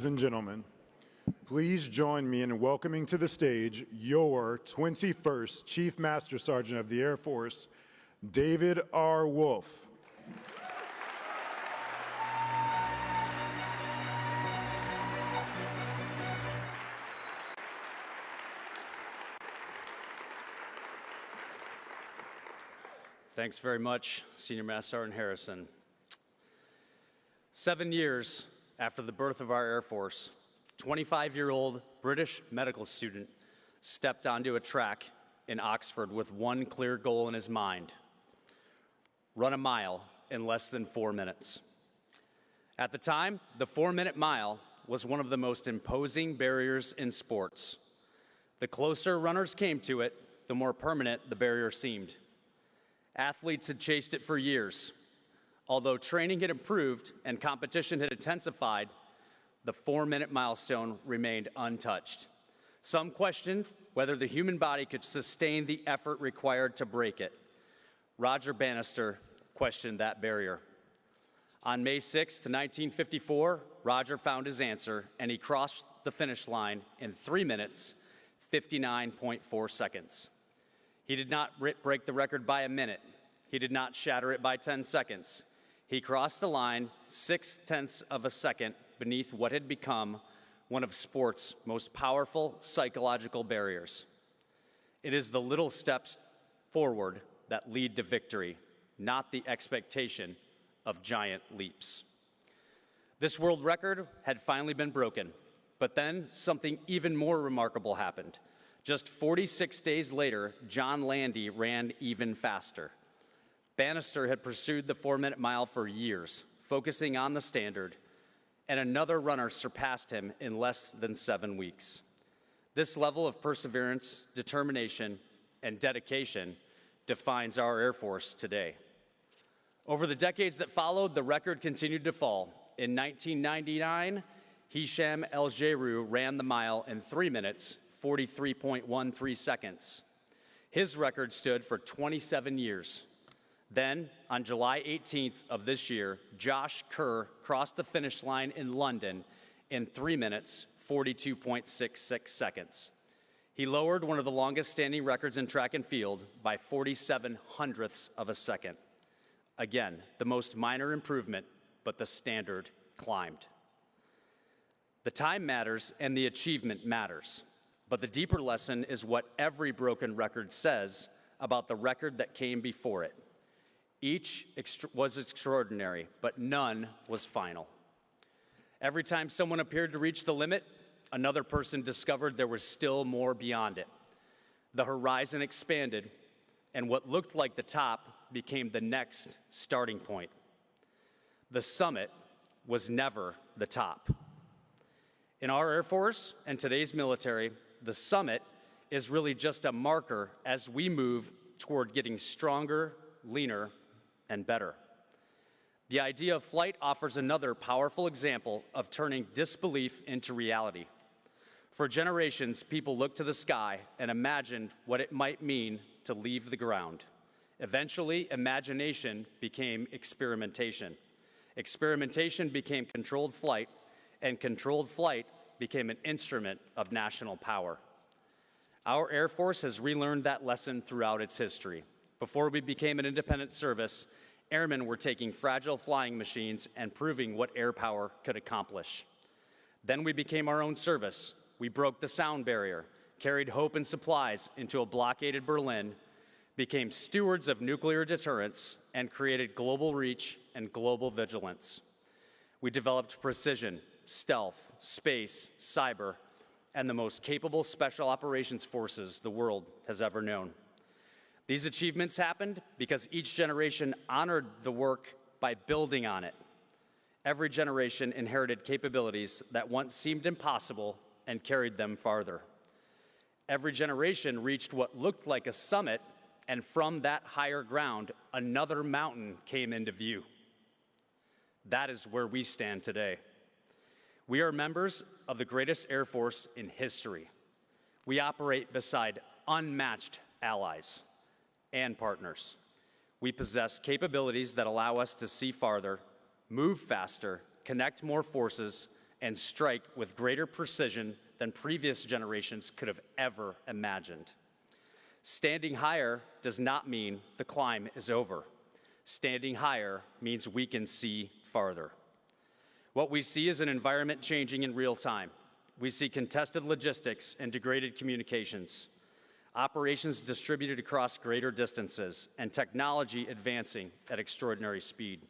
Ladies and gentlemen, please join me in welcoming to the stage your 21st Chief Master Sergeant of the Air Force, David R. Wolfe. Thanks very much, Senior Master Sergeant Harrison. 7 years after the birth of our Air Force, 25-year-old British medical student stepped onto a track in Oxford with one clear goal in his mind: run a mile in less than 4 minutes. At the time, the 4-minute mile was one of the most imposing barriers in sports. The closer runners came to it, the more permanent the barrier seemed. Athletes had chased it for years. Although training had improved and competition had intensified, the 4-minute milestone remained untouched. Some questioned whether the human body could sustain the effort required to break it. Roger Bannister questioned that barrier. On May 6, 1954, Roger found his answer, and he crossed the finish line in 3 minutes, 59.4 seconds. He did not break the record by a minute. He did not shatter it by 10 seconds. He crossed the line 0.6 of a second beneath what had become one of sport's most powerful psychological barriers. It is the little steps forward that lead to victory, not the expectation of giant leaps. This world record had finally been broken, but then something even more remarkable happened. Just 46 days later, John Landy ran even faster. Bannister had pursued the 4-minute mile for years, focusing on the standard, and another runner surpassed him in less than 7 weeks. This level of perseverance, determination, and dedication defines our Air Force today. Over the decades that followed, the record continued to fall. In 1999, Hisham El-Jairu ran the mile in 3 minutes, 43.13 seconds. His record stood for 27 years. Then, on July 18th of this year, Josh Kerr crossed the finish line in London in 3 minutes, 42.66 seconds. He lowered one of the longest standing records in track and field by 47 hundredths of a second. Again, the most minor improvement, but the standard climbed. The time matters and the achievement matters. But the deeper lesson is what every broken record says about the record that came before it. Each was extraordinary, but none was final. Every time someone appeared to reach the limit, another person discovered there was still more beyond it. The horizon expanded, and what looked like the top became the next starting point. The summit was never the top. In our Air Force and today's military, the summit is really just a marker as we move toward getting stronger, leaner, and better. The idea of flight offers another powerful example of turning disbelief into reality. For generations, people looked to the sky and imagined what it might mean to leave the ground. Eventually, imagination became experimentation. Experimentation became controlled flight, and controlled flight became an instrument of national power. Our Air Force has relearned that lesson throughout its history. Before we became an independent service, airmen were taking fragile flying machines and proving what air power could accomplish. Then we became our own service. We broke the sound barrier, carried hope and supplies into a blockaded Berlin, became stewards of nuclear deterrence, and created global reach and global vigilance. We developed precision, stealth, space, cyber, and the most capable special operations forces the world has ever known. These achievements happened because each generation honored the work by building on it. Every generation inherited capabilities that once seemed impossible and carried them farther. Every generation reached what looked like a summit, and from that higher ground, another mountain came into view. That is where we stand today. We are members of the greatest Air Force in history. We operate beside unmatched allies and partners. We possess capabilities that allow us to see farther, move faster, connect more forces, and strike with greater precision than previous generations could have ever imagined. Standing higher does not mean the climb is over. Standing higher means we can see farther. What we see is an environment changing in real time. We see contested logistics and degraded communications, operations distributed across greater distances, and technology advancing at extraordinary speed.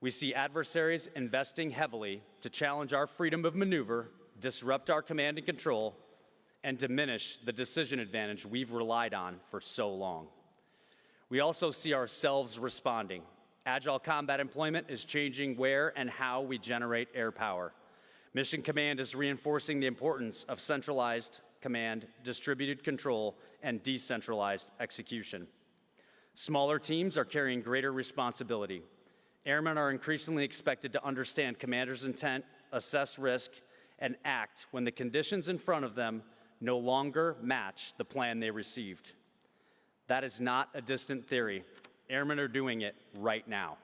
We see adversaries investing heavily to challenge our freedom of maneuver, disrupt our command and control, and diminish the decision advantage we've relied on for so long. We also see ourselves responding. Agile combat employment is changing where and how we generate air power. Mission Command is reinforcing the importance of centralized command, distributed control, and decentralized execution. Smaller teams are carrying greater responsibility. Airmen are increasingly expected to understand commanders' intent, assess risk, and act when the conditions in front of them no longer match the plan they received. That is not a distant theory. Airmen are doing it right now.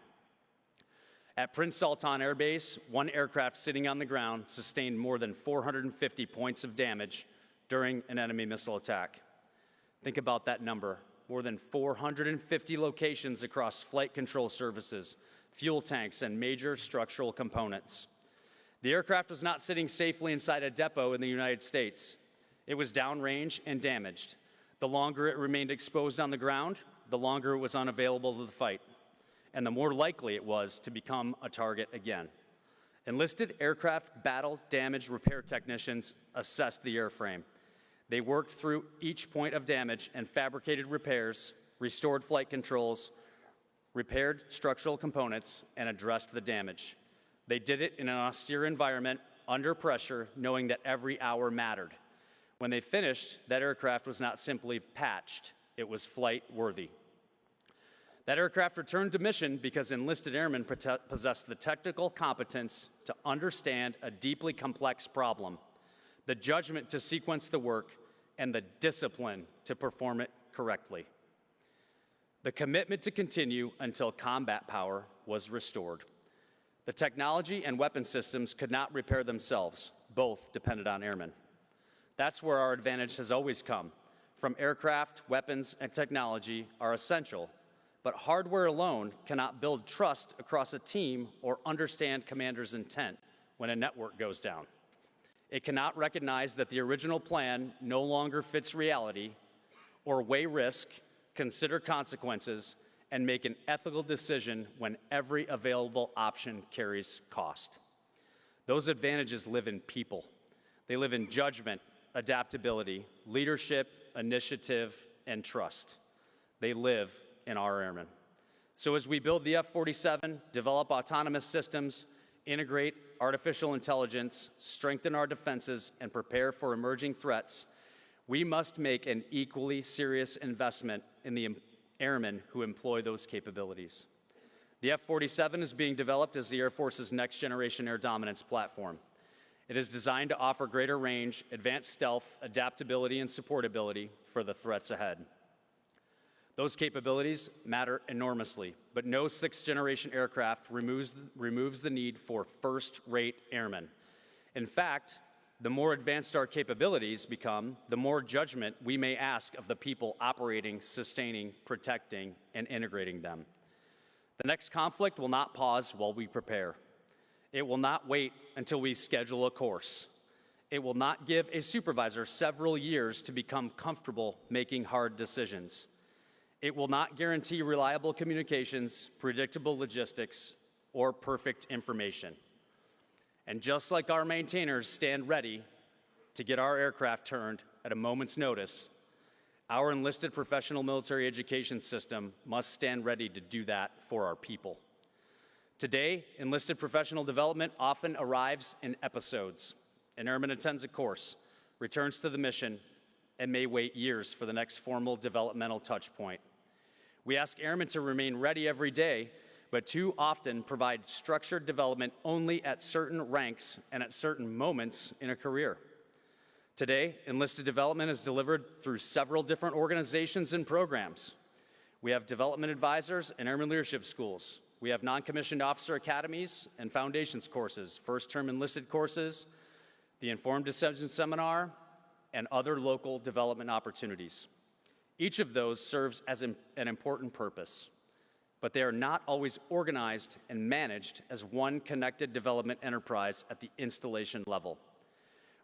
At Prince Sultan Air Base, one aircraft sitting on the ground sustained more than 450 points of damage during an enemy missile attack. Think about that number. More than 450 locations across flight control services, fuel tanks, and major structural components. The aircraft was not sitting safely inside a depot in the United States. It was downrange and damaged. The longer it remained exposed on the ground, the longer it was unavailable to the fight, and the more likely it was to become a target again. Enlisted aircraft battle damage repair technicians assessed the airframe. They worked through each point of damage and fabricated repairs, restored flight controls, repaired structural components, and addressed the damage. They did it in an austere environment, under pressure, knowing that every hour mattered. When they finished, that aircraft was not simply patched, it was flight-worthy. That aircraft returned to mission because enlisted airmen possessed the technical competence to understand a deeply complex problem, the judgment to sequence the work, and the discipline to perform it correctly. The commitment to continue until combat power was restored. The technology and weapon systems could not repair themselves. Both depended on airmen. That's where our advantage has always come. From aircraft, weapons, and technology are essential, but hardware alone cannot build trust across a team or understand commanders' intent when a network goes down. It cannot recognize that the original plan no longer fits reality or weigh risk, consider consequences, and make an ethical decision when every available option carries cost. Those advantages live in people. They live in judgment, adaptability, leadership, initiative, and trust. They live in our airmen. So as we build the F-47, develop autonomous systems, integrate artificial intelligence, strengthen our defenses, and prepare for emerging threats, we must make an equally serious investment in the airmen who employ those capabilities. The F-47 is being developed as the Air Force's next-generation air dominance platform. It is designed to offer greater range, advanced stealth, adaptability, and supportability for the threats ahead. Those capabilities matter enormously, but no sixth-generation aircraft removes the need for first-rate airmen. In fact, the more advanced our capabilities become, the more judgment we may ask of the people operating, sustaining, protecting, and integrating them. The next conflict will not pause while we prepare. It will not wait until we schedule a course. It will not give a supervisor several years to become comfortable making hard decisions. It will not guarantee reliable communications, predictable logistics, or perfect information. And just like our maintainers stand ready to get our aircraft turned at a moment's notice, our enlisted professional military education system must stand ready to do that for our people. Today, enlisted professional development often arrives in episodes. An airman attends a course, returns to the mission, and may wait years for the next formal developmental touch point. We ask airmen to remain ready every day, but too often provide structured development only at certain ranks and at certain moments in a career. Today, enlisted development is delivered through several different organizations and programs. We have development advisors and airman leadership schools. we have non-commissioned officer academies and foundations courses, first-term enlisted courses, the Informed Decision Seminar, and other local development opportunities. Each of those serves as an important purpose, but they are not always organized and managed as one connected development enterprise at the installation level.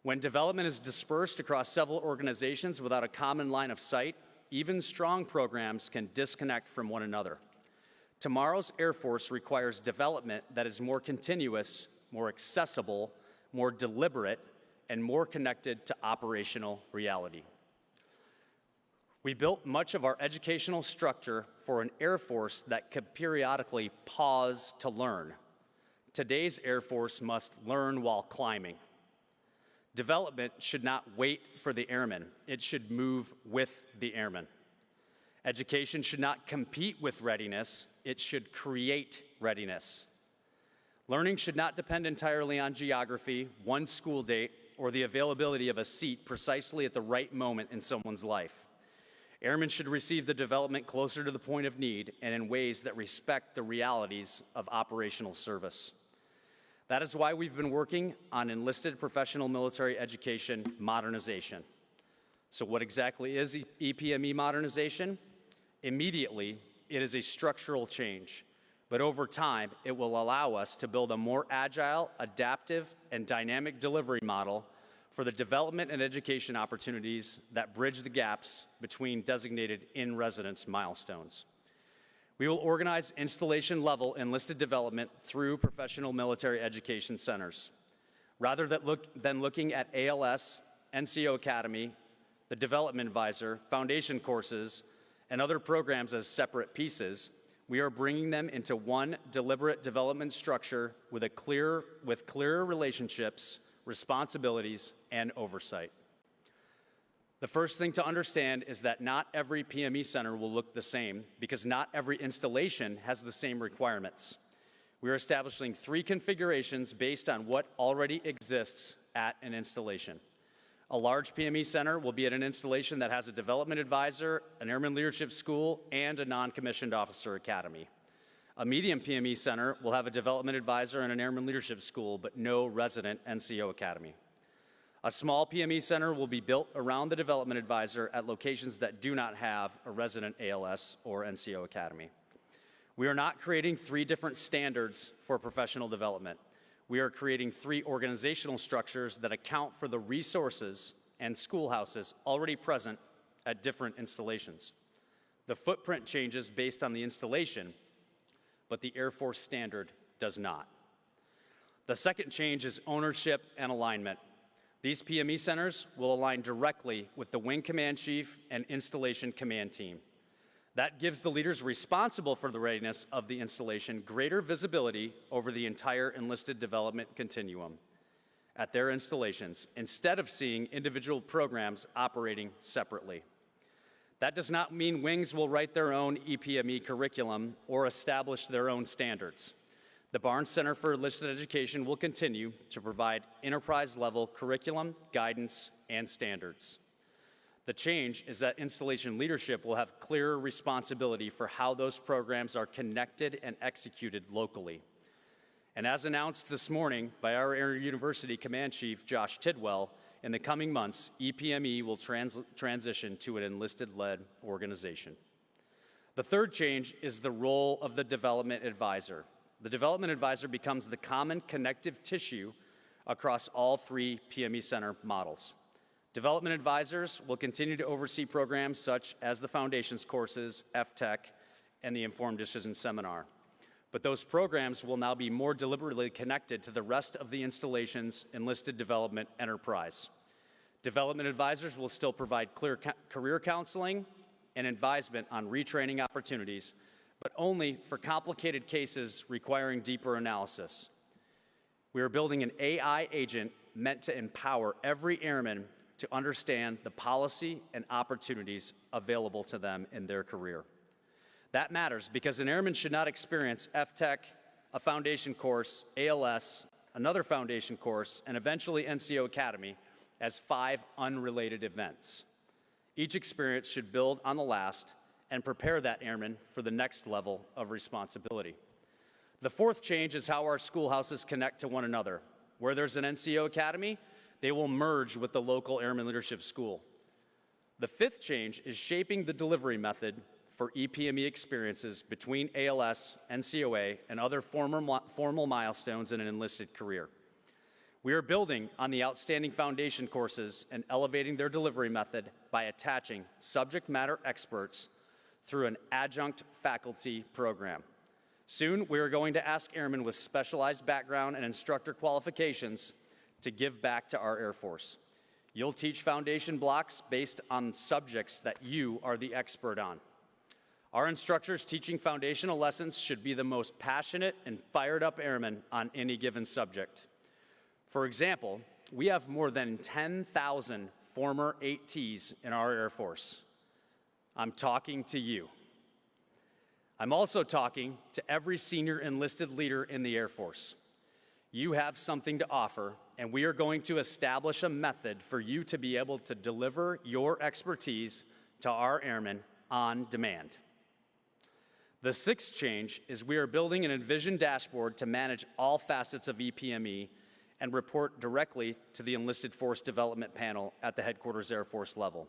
When development is dispersed across several organizations without a common line of sight, even strong programs can disconnect from one another. Tomorrow's Air Force requires development that is more continuous, more accessible, more deliberate, and more connected to operational reality. We built much of our educational structure for an Air Force that could periodically pause to learn. Today's Air Force must learn while climbing. Development should not wait for the airmen. It should move with the airmen. Education should not compete with readiness. It should create readiness. Learning should not depend entirely on geography, one school date, or the availability of a seat precisely at the right moment in someone's life. Airmen should receive the development closer to the point of need and in ways that respect the realities of operational service. That is why we've been working on enlisted professional military education modernization. So what exactly is EPME modernization? Immediately, it is a structural change, but over time, it will allow us to build a more agile, adaptive, and dynamic delivery model for the development and education opportunities that bridge the gaps between designated in-residence milestones. We will organize installation-level enlisted development through professional military education centers. Rather than looking at ALS, NCO Academy, the Development Advisor, foundation courses, and other programs as separate pieces, we are bringing them into one deliberate development structure with clearer relationships, responsibilities, and oversight. The first thing to understand is that not every PME center will look the same because not every installation has the same requirements. We are establishing 3 configurations based on what already exists at an installation. A large PME center will be at an installation that has a development advisor, an airman leadership school, and a non-commissioned officer academy. A medium PME center will have a development advisor and an airman leadership school, but no resident NCO academy. A small PME center will be built around the development advisor at locations that do not have a resident ALS or NCO academy. We are not creating 3 different standards for professional development. We are creating 3 organizational structures that account for the resources and schoolhouses already present at different installations. The footprint changes based on the installation, but the Air Force standard does not. The second change is ownership and alignment. These PME centers will align directly with the Wing Command Chief and Installation Command Team. That gives the leaders responsible for the readiness of the installation greater visibility over the entire enlisted development continuum at their installations, instead of seeing individual programs operating separately. That does not mean wings will write their own EPME curriculum or establish their own standards. The Barnes Center for Enlisted Education will continue to provide enterprise-level curriculum, guidance, and standards. The change is that installation leadership will have clearer responsibility for how those programs are connected and executed locally. And as announced this morning by our Air University Command Chief, Josh Tidwell, in the coming months, EPME will transition to an enlisted-led organization. The third change is the role of the development advisor. The development advisor becomes the common connective tissue across all 3 PME center models. Development advisors will continue to oversee programs such as the foundations courses, FTech, and the Informed Decision Seminar. But those programs will now be more deliberately connected to the rest of the installation's enlisted development enterprise. Development advisors will still provide clear career counseling and advisement on retraining opportunities, but only for complicated cases requiring deeper analysis. We are building an AI agent meant to empower every airman to understand the policy and opportunities available to them in their career. That matters because an airman should not experience FTech, a foundation course, ALS, another foundation course, and eventually NCO Academy as 5 unrelated events. Each experience should build on the last and prepare that airman for the next level of responsibility. The fourth change is how our schoolhouses connect to one another. Where there's an NCO academy, they will merge with the local Airman Leadership School. The fifth change is shaping the delivery method for EPME experiences between ALS, NCOA, and other formal milestones in an enlisted career. We are building on the outstanding foundation courses and elevating their delivery method by attaching subject matter experts through an adjunct faculty program. Soon, we are going to ask airmen with specialized background and instructor qualifications to give back to our Air Force. You'll teach foundation blocks based on subjects that you are the expert on. Our instructors teaching foundational lessons should be the most passionate and fired up airmen on any given subject. For example, we have more than 10,000 former 8Ts in our Air Force. I'm talking to you. I'm also talking to every senior enlisted leader in the Air Force. You have something to offer, and we are going to establish a method for you to be able to deliver your expertise to our airmen on demand. The sixth change is we are building an Envision dashboard to manage all facets of EPME and report directly to the Enlisted Force Development Panel at the Headquarters Air Force level.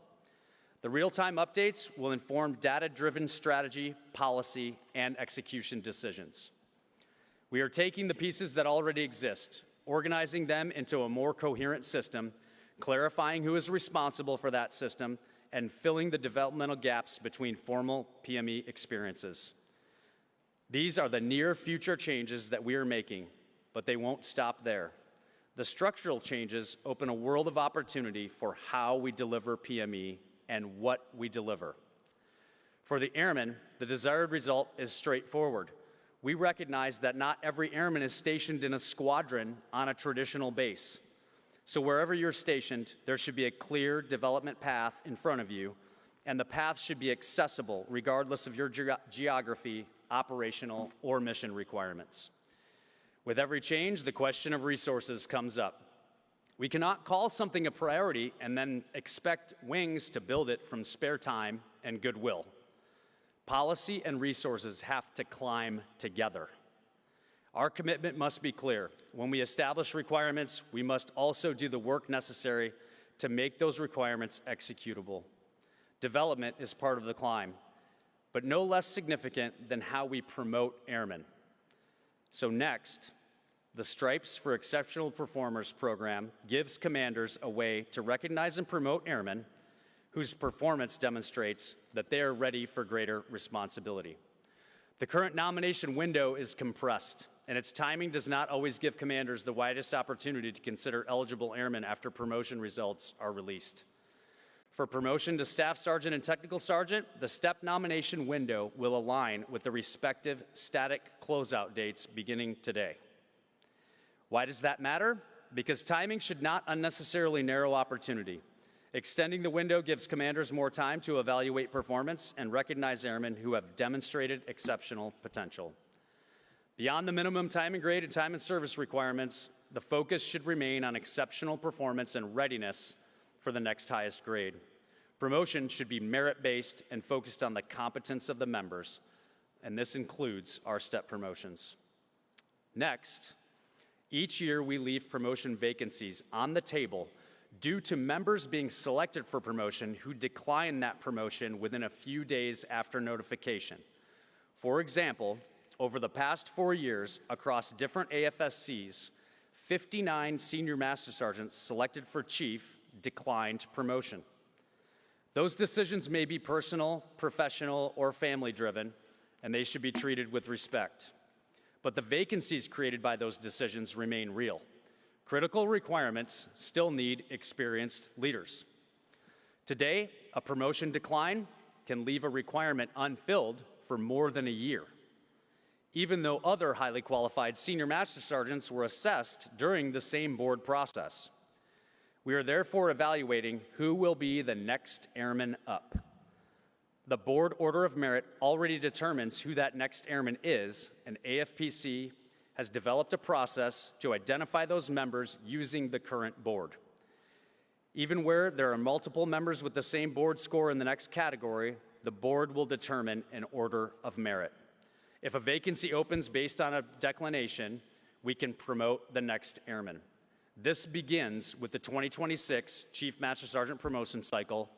The real-time updates will inform data-driven strategy, policy, and execution decisions. We are taking the pieces that already exist, organizing them into a more coherent system, clarifying who is responsible for that system, and filling the developmental gaps between formal PME experiences. These are the near future changes that we are making, but they won't stop there. The structural changes open a world of opportunity for how we deliver PME and what we deliver. For the airmen, the desired result is straightforward. We recognize that not every airman is stationed in a squadron on a traditional base. So wherever you're stationed, there should be a clear development path in front of you, and the path should be accessible regardless of your geography, operational, or mission requirements. With every change, the question of resources comes up. We cannot call something a priority and then expect wings to build it from spare time and goodwill. Policy and resources have to climb together. Our commitment must be clear. When we establish requirements, we must also do the work necessary to make those requirements executable. Development is part of the climb, but no less significant than how we promote airmen. So next, the Stripes for Exceptional Performers program gives commanders a way to recognize and promote airmen whose performance demonstrates that they are ready for greater responsibility. The current nomination window is compressed, and its timing does not always give commanders the widest opportunity to consider eligible airmen after promotion results are released. For promotion to Staff Sergeant and Technical Sergeant, the STEP nomination window will align with the respective static closeout dates beginning today. Why does that matter? Because timing should not unnecessarily narrow opportunity. Extending the window gives commanders more time to evaluate performance and recognize airmen who have demonstrated exceptional potential. Beyond the minimum time and grade and time and service requirements, the focus should remain on exceptional performance and readiness for the next highest grade. Promotion should be merit-based and focused on the competence of the members, and this includes our STEP promotions. Next, each year we leave promotion vacancies on the table due to members being selected for promotion who decline that promotion within a few days after notification. For example, over the past 4 years, across different AFSCs, 59 senior master sergeants selected for chief declined promotion. Those decisions may be personal, professional, or family-driven, and they should be treated with respect. But the vacancies created by those decisions remain real. Critical requirements still need experienced leaders. Today, a promotion decline can leave a requirement unfilled for more than a year, even though other highly qualified senior master sergeants were assessed during the same board process. We are therefore evaluating who will be the next airman up. The board order of merit already determines who that next airman is, and AFPC has developed a process to identify those members using the current board. Even where there are multiple members with the same board score in the next category, the board will determine an order of merit. If a vacancy opens based on a declination, we can promote the next airman. This begins with the 2026 Chief Master Sergeant promotion cycle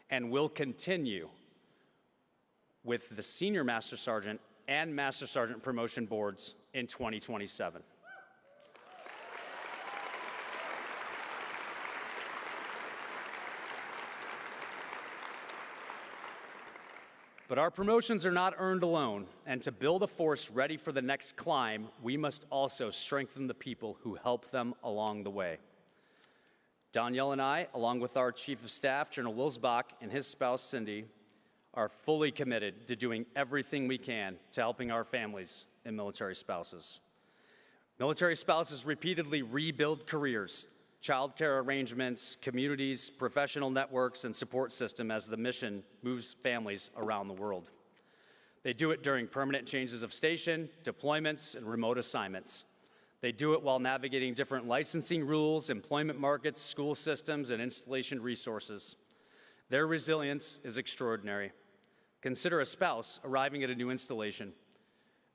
and will continue with the Senior Master Sergeant and Master Sergeant promotion boards in 2027. But our promotions are not earned alone, and to build a force ready for the next climb, we must also strengthen the people who help them along the way. Danielle and I, along with our Chief of Staff, General Wilsbach, and his spouse, Cindy, are fully committed to doing everything we can to helping our families and military spouses. Military spouses repeatedly rebuild careers, childcare arrangements, communities, professional networks, and support system as the mission moves families around the world. They do it during permanent changes of station, deployments, and remote assignments. They do it while navigating different licensing rules, employment markets, school systems, and installation resources. Their resilience is extraordinary. Consider a spouse arriving at a new installation.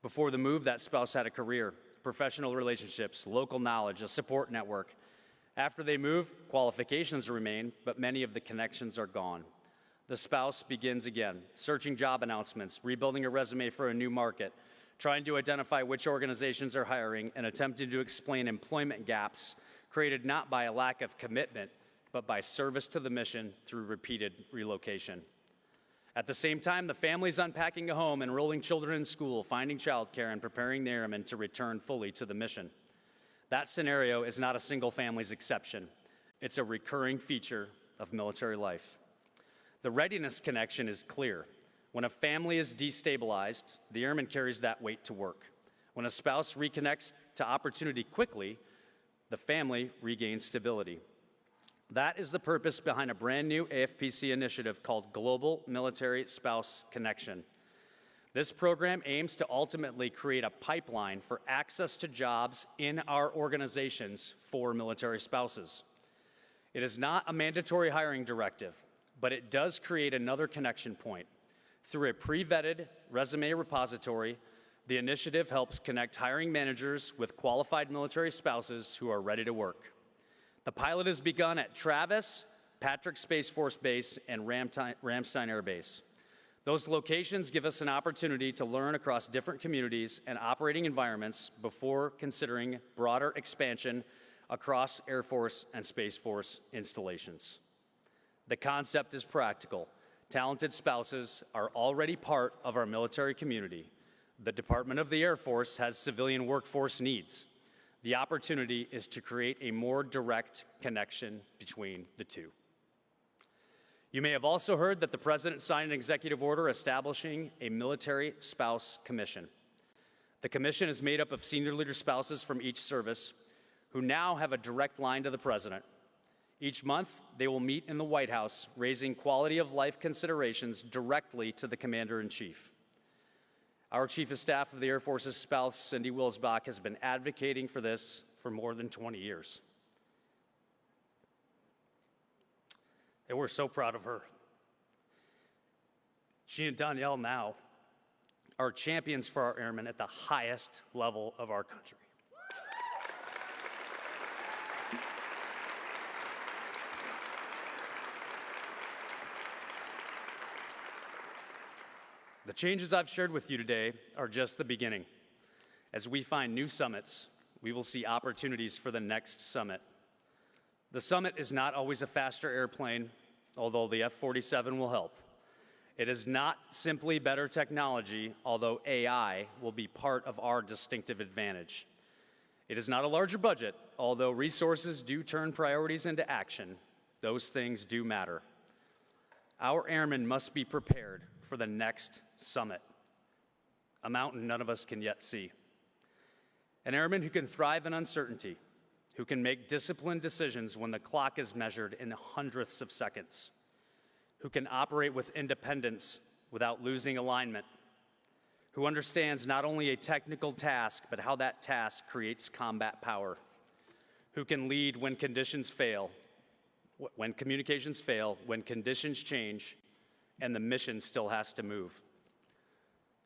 Before the move, that spouse had a career, professional relationships, local knowledge, a support network. After they move, qualifications remain, but many of the connections are gone. The spouse begins again, searching job announcements, rebuilding a resume for a new market, trying to identify which organizations are hiring, and attempting to explain employment gaps created not by a lack of commitment, but by service to the mission through repeated relocation. At the same time, the family's unpacking a home, enrolling children in school, finding childcare, and preparing the airmen to return fully to the mission. That scenario is not a single family's exception. It's a recurring feature of military life. The readiness connection is clear. When a family is destabilized, the airman carries that weight to work. When a spouse reconnects to opportunity quickly, the family regains stability. That is the purpose behind a brand new AFPC initiative called Global Military Spouse Connection. This program aims to ultimately create a pipeline for access to jobs in our organizations for military spouses. It is not a mandatory hiring directive, but it does create another connection point. Through a pre-vetted resume repository, the initiative helps connect hiring managers with qualified military spouses who are ready to work. The pilot has begun at Travis, Patrick Space Force Base, and Ramstein Air Base. Those locations give us an opportunity to learn across different communities and operating environments before considering broader expansion across Air Force and Space Force installations. The concept is practical. Talented spouses are already part of our military community. The Department of the Air Force has civilian workforce needs. The opportunity is to create a more direct connection between the two. You may have also heard that the President signed an executive order establishing a Military Spouse Commission. The commission is made up of senior leader spouses from each service who now have a direct line to the President. Each month, they will meet in the White House, raising quality of life considerations directly to the Commander-in-Chief. Our Chief of Staff of the Air Force's spouse, Cindy Wilsbach, has been advocating for this for more than 20 years. And we're so proud of her. She and Danielle now are champions for our airmen at the highest level of our country. The changes I've shared with you today are just the beginning. As we find new summits, we will see opportunities for the next summit. The Summit is not always a faster airplane, although the F-47 will help. It is not simply better technology, although AI will be part of our distinctive advantage. It is not a larger budget, although resources do turn priorities into action. Those things do matter. Our airmen must be prepared for the next summit, a mountain none of us can yet see. An airman who can thrive in uncertainty, who can make disciplined decisions when the clock is measured in hundredths of seconds, who can operate with independence without losing alignment, who understands not only a technical task, but how that task creates combat power, who can lead when conditions fail, when communications fail, when conditions change, and the mission still has to move.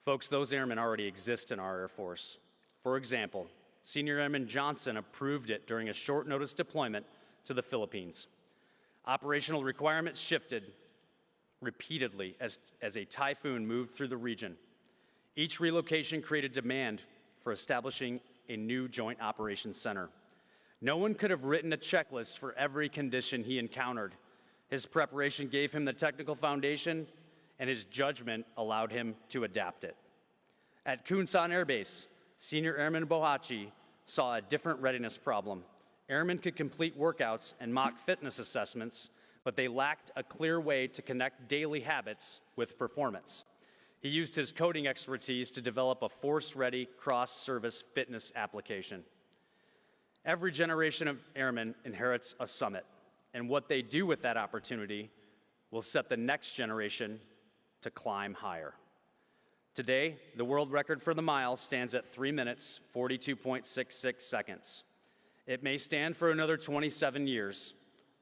Folks, those airmen already exist in our Air Force. For example, Senior Airman Johnson approved it during a short notice deployment to the Philippines. Operational requirements shifted repeatedly as a typhoon moved through the region. Each relocation created demand for establishing a new Joint Operations Center. No one could have written a checklist for every condition he encountered. His preparation gave him the technical foundation, and his judgment allowed him to adapt it. At Kunsan Air Base, Senior Airman Bohachi saw a different readiness problem. Airmen could complete workouts and mock fitness assessments, but they lacked a clear way to connect daily habits with performance. He used his coding expertise to develop a force-ready cross-service fitness application. Every generation of airmen inherits a summit, and what they do with that opportunity will set the next generation to climb higher. Today, the world record for the mile stands at 3 minutes, 42.66 seconds. It may stand for another 27 years,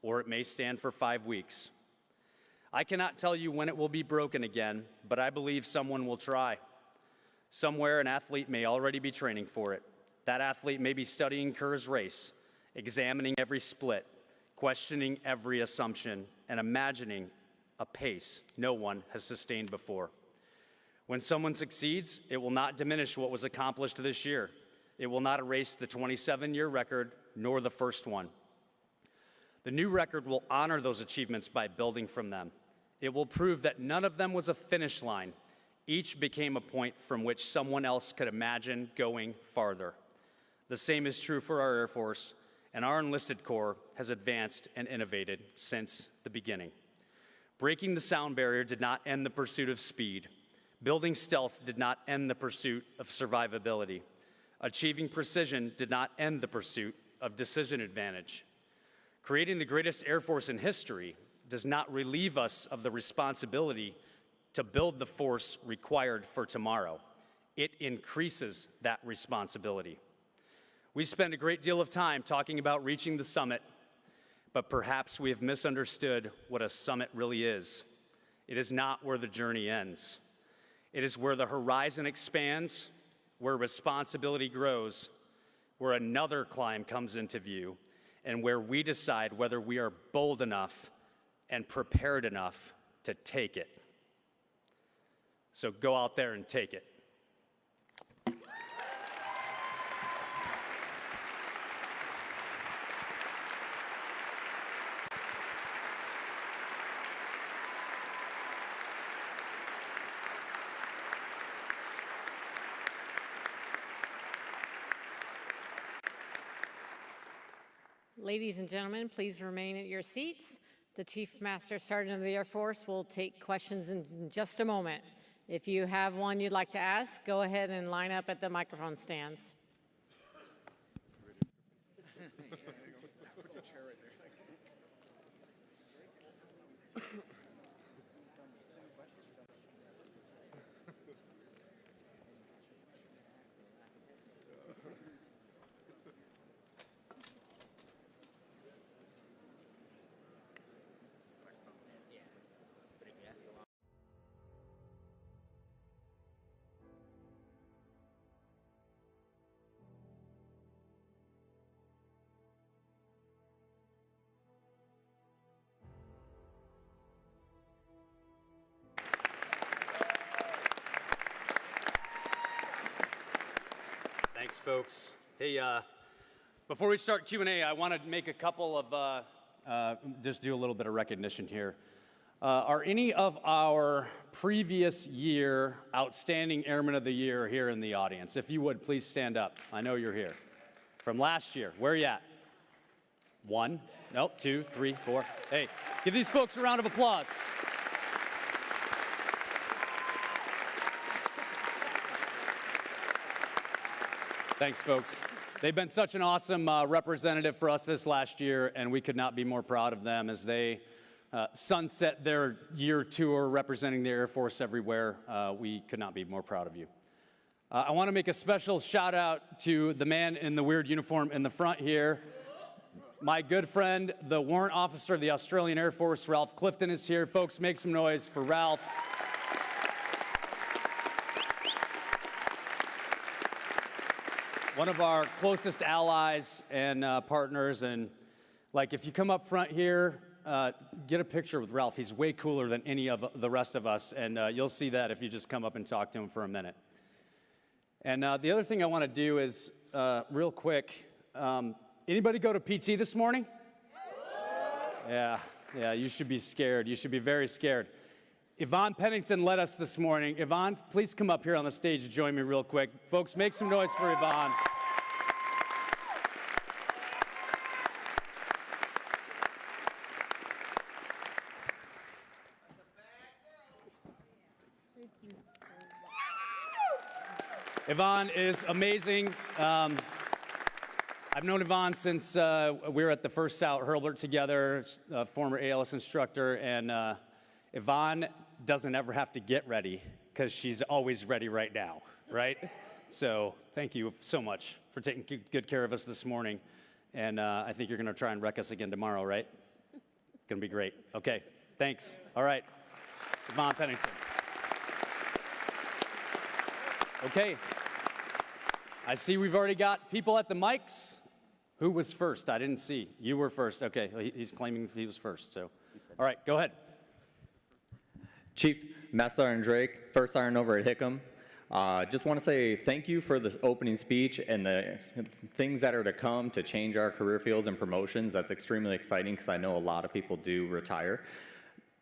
or it may stand for 5 weeks. I cannot tell you when it will be broken again, but I believe someone will try. Somewhere, an athlete may already be training for it. That athlete may be studying Kerr's race, examining every split, questioning every assumption, and imagining a pace no one has sustained before. When someone succeeds, it will not diminish what was accomplished this year. It will not erase the 27-year record, nor the first one. The new record will honor those achievements by building from them. It will prove that none of them was a finish line. Each became a point from which someone else could imagine going farther. The same is true for our Air Force, and our enlisted corps has advanced and innovated since the beginning. Breaking the sound barrier did not end the pursuit of speed. Building stealth did not end the pursuit of survivability. Achieving precision did not end the pursuit of decision advantage. Creating the greatest Air Force in history does not relieve us of the responsibility to build the force required for tomorrow. It increases that responsibility. We spend a great deal of time talking about reaching the summit, but perhaps we have misunderstood what a summit really is. It is not where the journey ends. It is where the horizon expands, where responsibility grows, where another climb comes into view, and where we decide whether we are bold enough and prepared enough to take it. So go out there and take it. Ladies and gentlemen, please remain at your seats. The Chief Master Sergeant of the Air Force will take questions in just a moment. If you have one you'd like to ask, go ahead and line up at the microphone stands. Thanks, folks. Hey, before we start Q&A, I want to make a couple of, just do a little bit of recognition here. Are any of our previous year Outstanding Airmen of the Year here in the audience? If you would, please stand up. I know you're here. From last year, where are you at? 1? Nope, 2, 3, 4. Hey, give these folks a round of applause. Thanks, folks. They've been such an awesome representative for us this last year, and we could not be more proud of them as they sunset their year tour representing the Air Force everywhere. We could not be more proud of you. I want to make a special shout out to the man in the weird uniform in the front here. My good friend, the warrant officer of the Australian Air Force, Ralph Clifton, is here. Folks, make some noise for Ralph. one of our closest allies and partners. And like, if you come up front here, get a picture with Ralph. He's way cooler than any of the rest of us, and you'll see that if you just come up and talk to him for a minute. And the other thing I want to do is, real quick, anybody go to PT this morning? Yeah, you should be scared. You should be very scared. Yvonne Pennington led us this morning. Yvonne, please come up here on the stage and join me real quick. Folks, make some noise for Yvonne. Yvonne is amazing. I've known Yvonne since we were at the first Sal Hurlburt together, former ALS instructor, and Yvonne doesn't ever have to get ready because she's always ready right now, right? So thank you so much for taking good care of us this morning, and I think you're going to try and wreck us again tomorrow, right? It's going to be great. Okay, thanks. All right, Yvonne Pennington. Okay. I see we've already got people at the mics. Who was first? I didn't see. You were first. Okay, he's claiming he was first. So, all right, go ahead. Chief Master Sergeant Drake, First Sergeant over at Hickam. Just want to say thank you for this opening speech and the things that are to come to change our career fields and promotions. That's extremely exciting because I know a lot of people do retire.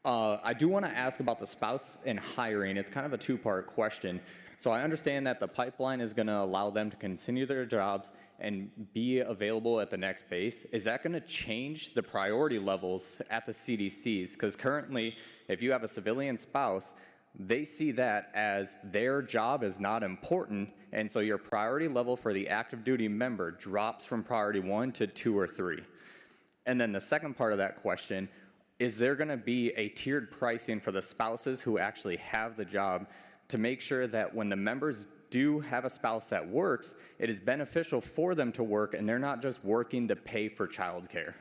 I do want to ask about the spouse and hiring. It's kind of a two-part question. So I understand that the pipeline is going to allow them to continue their jobs and be available at the next base. Is that going to change the priority levels at the CDCs? Because currently, if you have a civilian spouse, they see that as their job is not important, and so your priority level for the active duty member drops from priority 1 to 2 or 3. And then the second part of that question, is there going to be a tiered pricing for the spouses who actually have the job to make sure that when the members do have a spouse that works, it is beneficial for them to work and they're not just working to pay for childcare?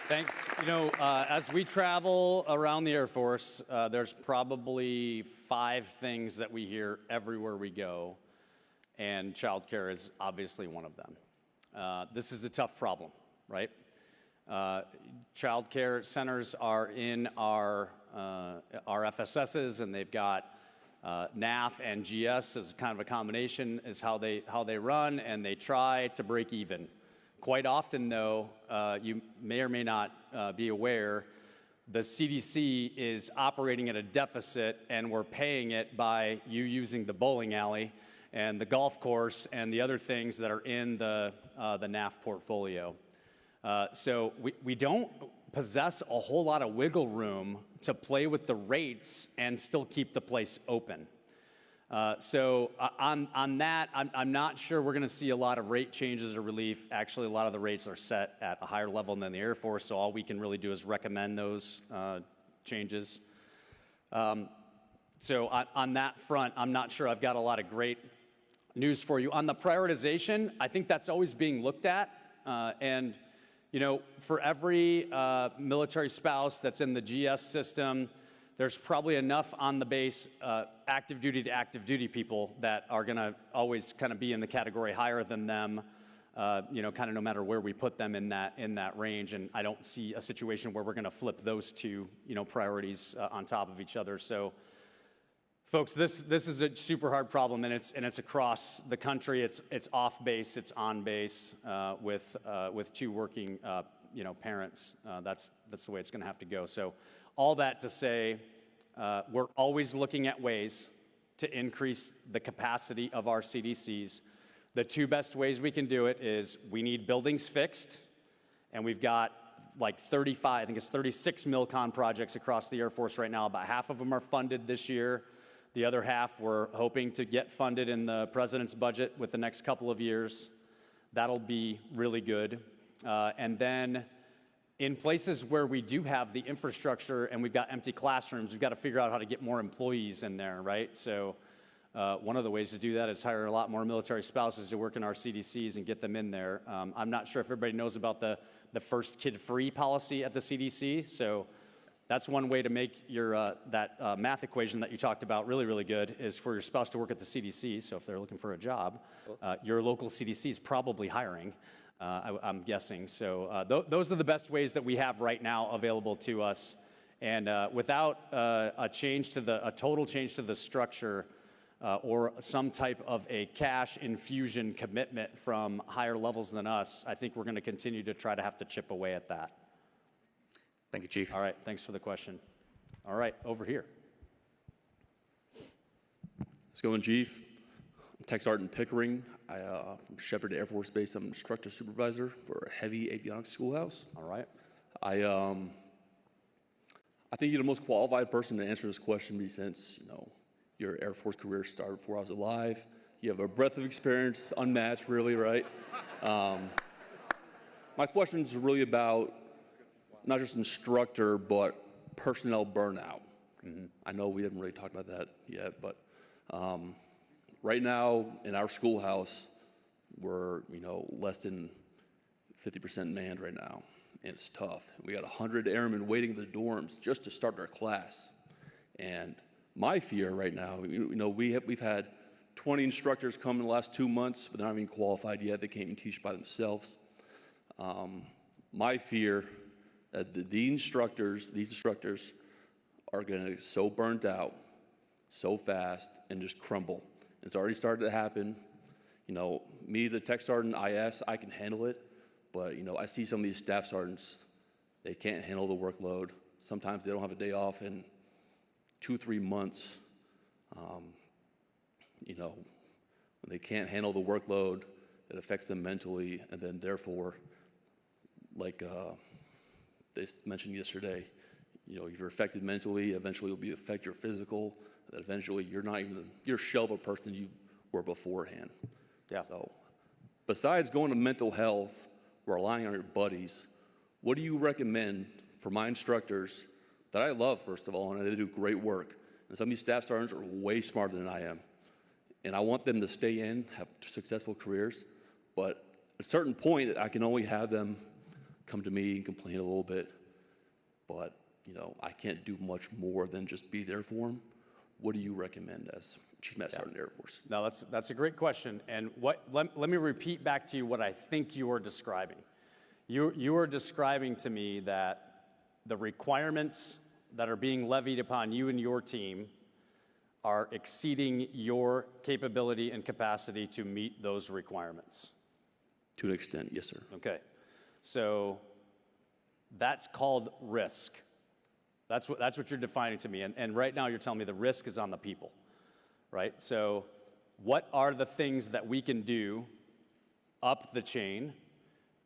Thanks. You know, as we travel around the Air Force, there's probably 5 things that we hear everywhere we go, and childcare is obviously one of them. This is a tough problem, right? Child care centers are in our FSSs, and they've got NAF and GS as kind of a combination is how they run, and they try to break even. Quite often, though, you may or may not be aware, the CDC is operating at a deficit, and we're paying it by you using the bowling alley and the golf course and the other things that are in the NAF portfolio. So we don't possess a whole lot of wiggle room to play with the rates and still keep the place open. So on that, I'm not sure we're going to see a lot of rate changes or relief. Actually, a lot of the rates are set at a higher level than the Air Force, so all we can really do is recommend those changes. So on that front, I'm not sure I've got a lot of great news for you. On the prioritization, I think that's always being looked at, and you know, for every military spouse that's in the GS system, there's probably enough on the base active duty to active duty people that are going to always kind of be in the category higher than them, you know, kind of no matter where we put them in that range. And I don't see a situation where we're going to flip those two, you know, priorities on top of each other. So, folks, this is a super hard problem, and it's across the country. It's off base, it's on base with 2 working you know, parents. That's the way it's going to have to go. So, all that to say, we're always looking at ways to increase the capacity of our CDCs. The 2 best ways we can do it is we need buildings fixed, and we've got like 35, I think it's 36 MILCON projects across the Air Force right now. About half of them are funded this year. The other half we're hoping to get funded in the president's budget with the next couple of years. That'll be really good. And then in places where we do have the infrastructure and we've got empty classrooms, we've got to figure out how to get more employees in there, right? So one of the ways to do that is hire a lot more military spouses to work in our CDCs and get them in there. I'm not sure if everybody knows about the first kid free policy at the CDC. So That's one way to make your that math equation that you talked about really, really good, is for your spouse to work at the CDC. So if they're looking for a job, your local CDC is probably hiring, I'm guessing. So those are the best ways that we have right now available to us. And without a total change to the structure or some type of a cash infusion commitment from higher levels than us, I think we're going to continue to try to have to chip away at that. Thank you, Chief. All right, thanks for the question. All right, over here. How's it going, Chief? I'm Tech Sergeant Pickering. From Shepherd Air Force Base. I'm an instructor supervisor for a heavy avionics schoolhouse. All right. I think you're the most qualified person to answer this question since, your Air Force career started before I was alive. You have a breadth of experience unmatched, really, right? My question is really about not just instructor, but personnel burnout. Mm-hmm. I know we haven't really talked about that yet, but right now in our schoolhouse, we're less than 50% manned right now, and it's tough. We got 100 airmen waiting in the dorms just to start their class, and my fear right now, we've had 20 instructors come in the last 2 months, but they're not even qualified yet. They can't even teach by themselves. My fear that these instructors are going to get so burnt out so fast and just crumble. It's already started to happen. Me as a tech sergeant IS, I can handle it, but I see some of these staff sergeants, they can't handle the workload. Sometimes they don't have a day off in 2-3 months. When they can't handle the workload, it affects them mentally, and then therefore, like they mentioned yesterday, if you're affected mentally, eventually it'll affect your physical, and then eventually you're a shell of a person you were beforehand. Yeah. So, besides going to mental health, relying on your buddies, what do you recommend for my instructors that I love, first of all, and they do great work? And some of these staff sergeants are way smarter than I am. And I want them to stay in, have successful careers, but at a certain point, I can only have them come to me and complain a little bit, but I can't do much more than just be there for them. What do you recommend as Chief Master Sergeant Air Force? No, that's a great question. And let me repeat back to you what I think you are describing. You are describing to me that the requirements that are being levied upon you and your team are exceeding your capability and capacity to meet those requirements. To an extent, yes, sir. Okay. So that's called risk. That's what you're defining to me. And right now you're telling me the risk is on the people, right? So what are the things that we can do up the chain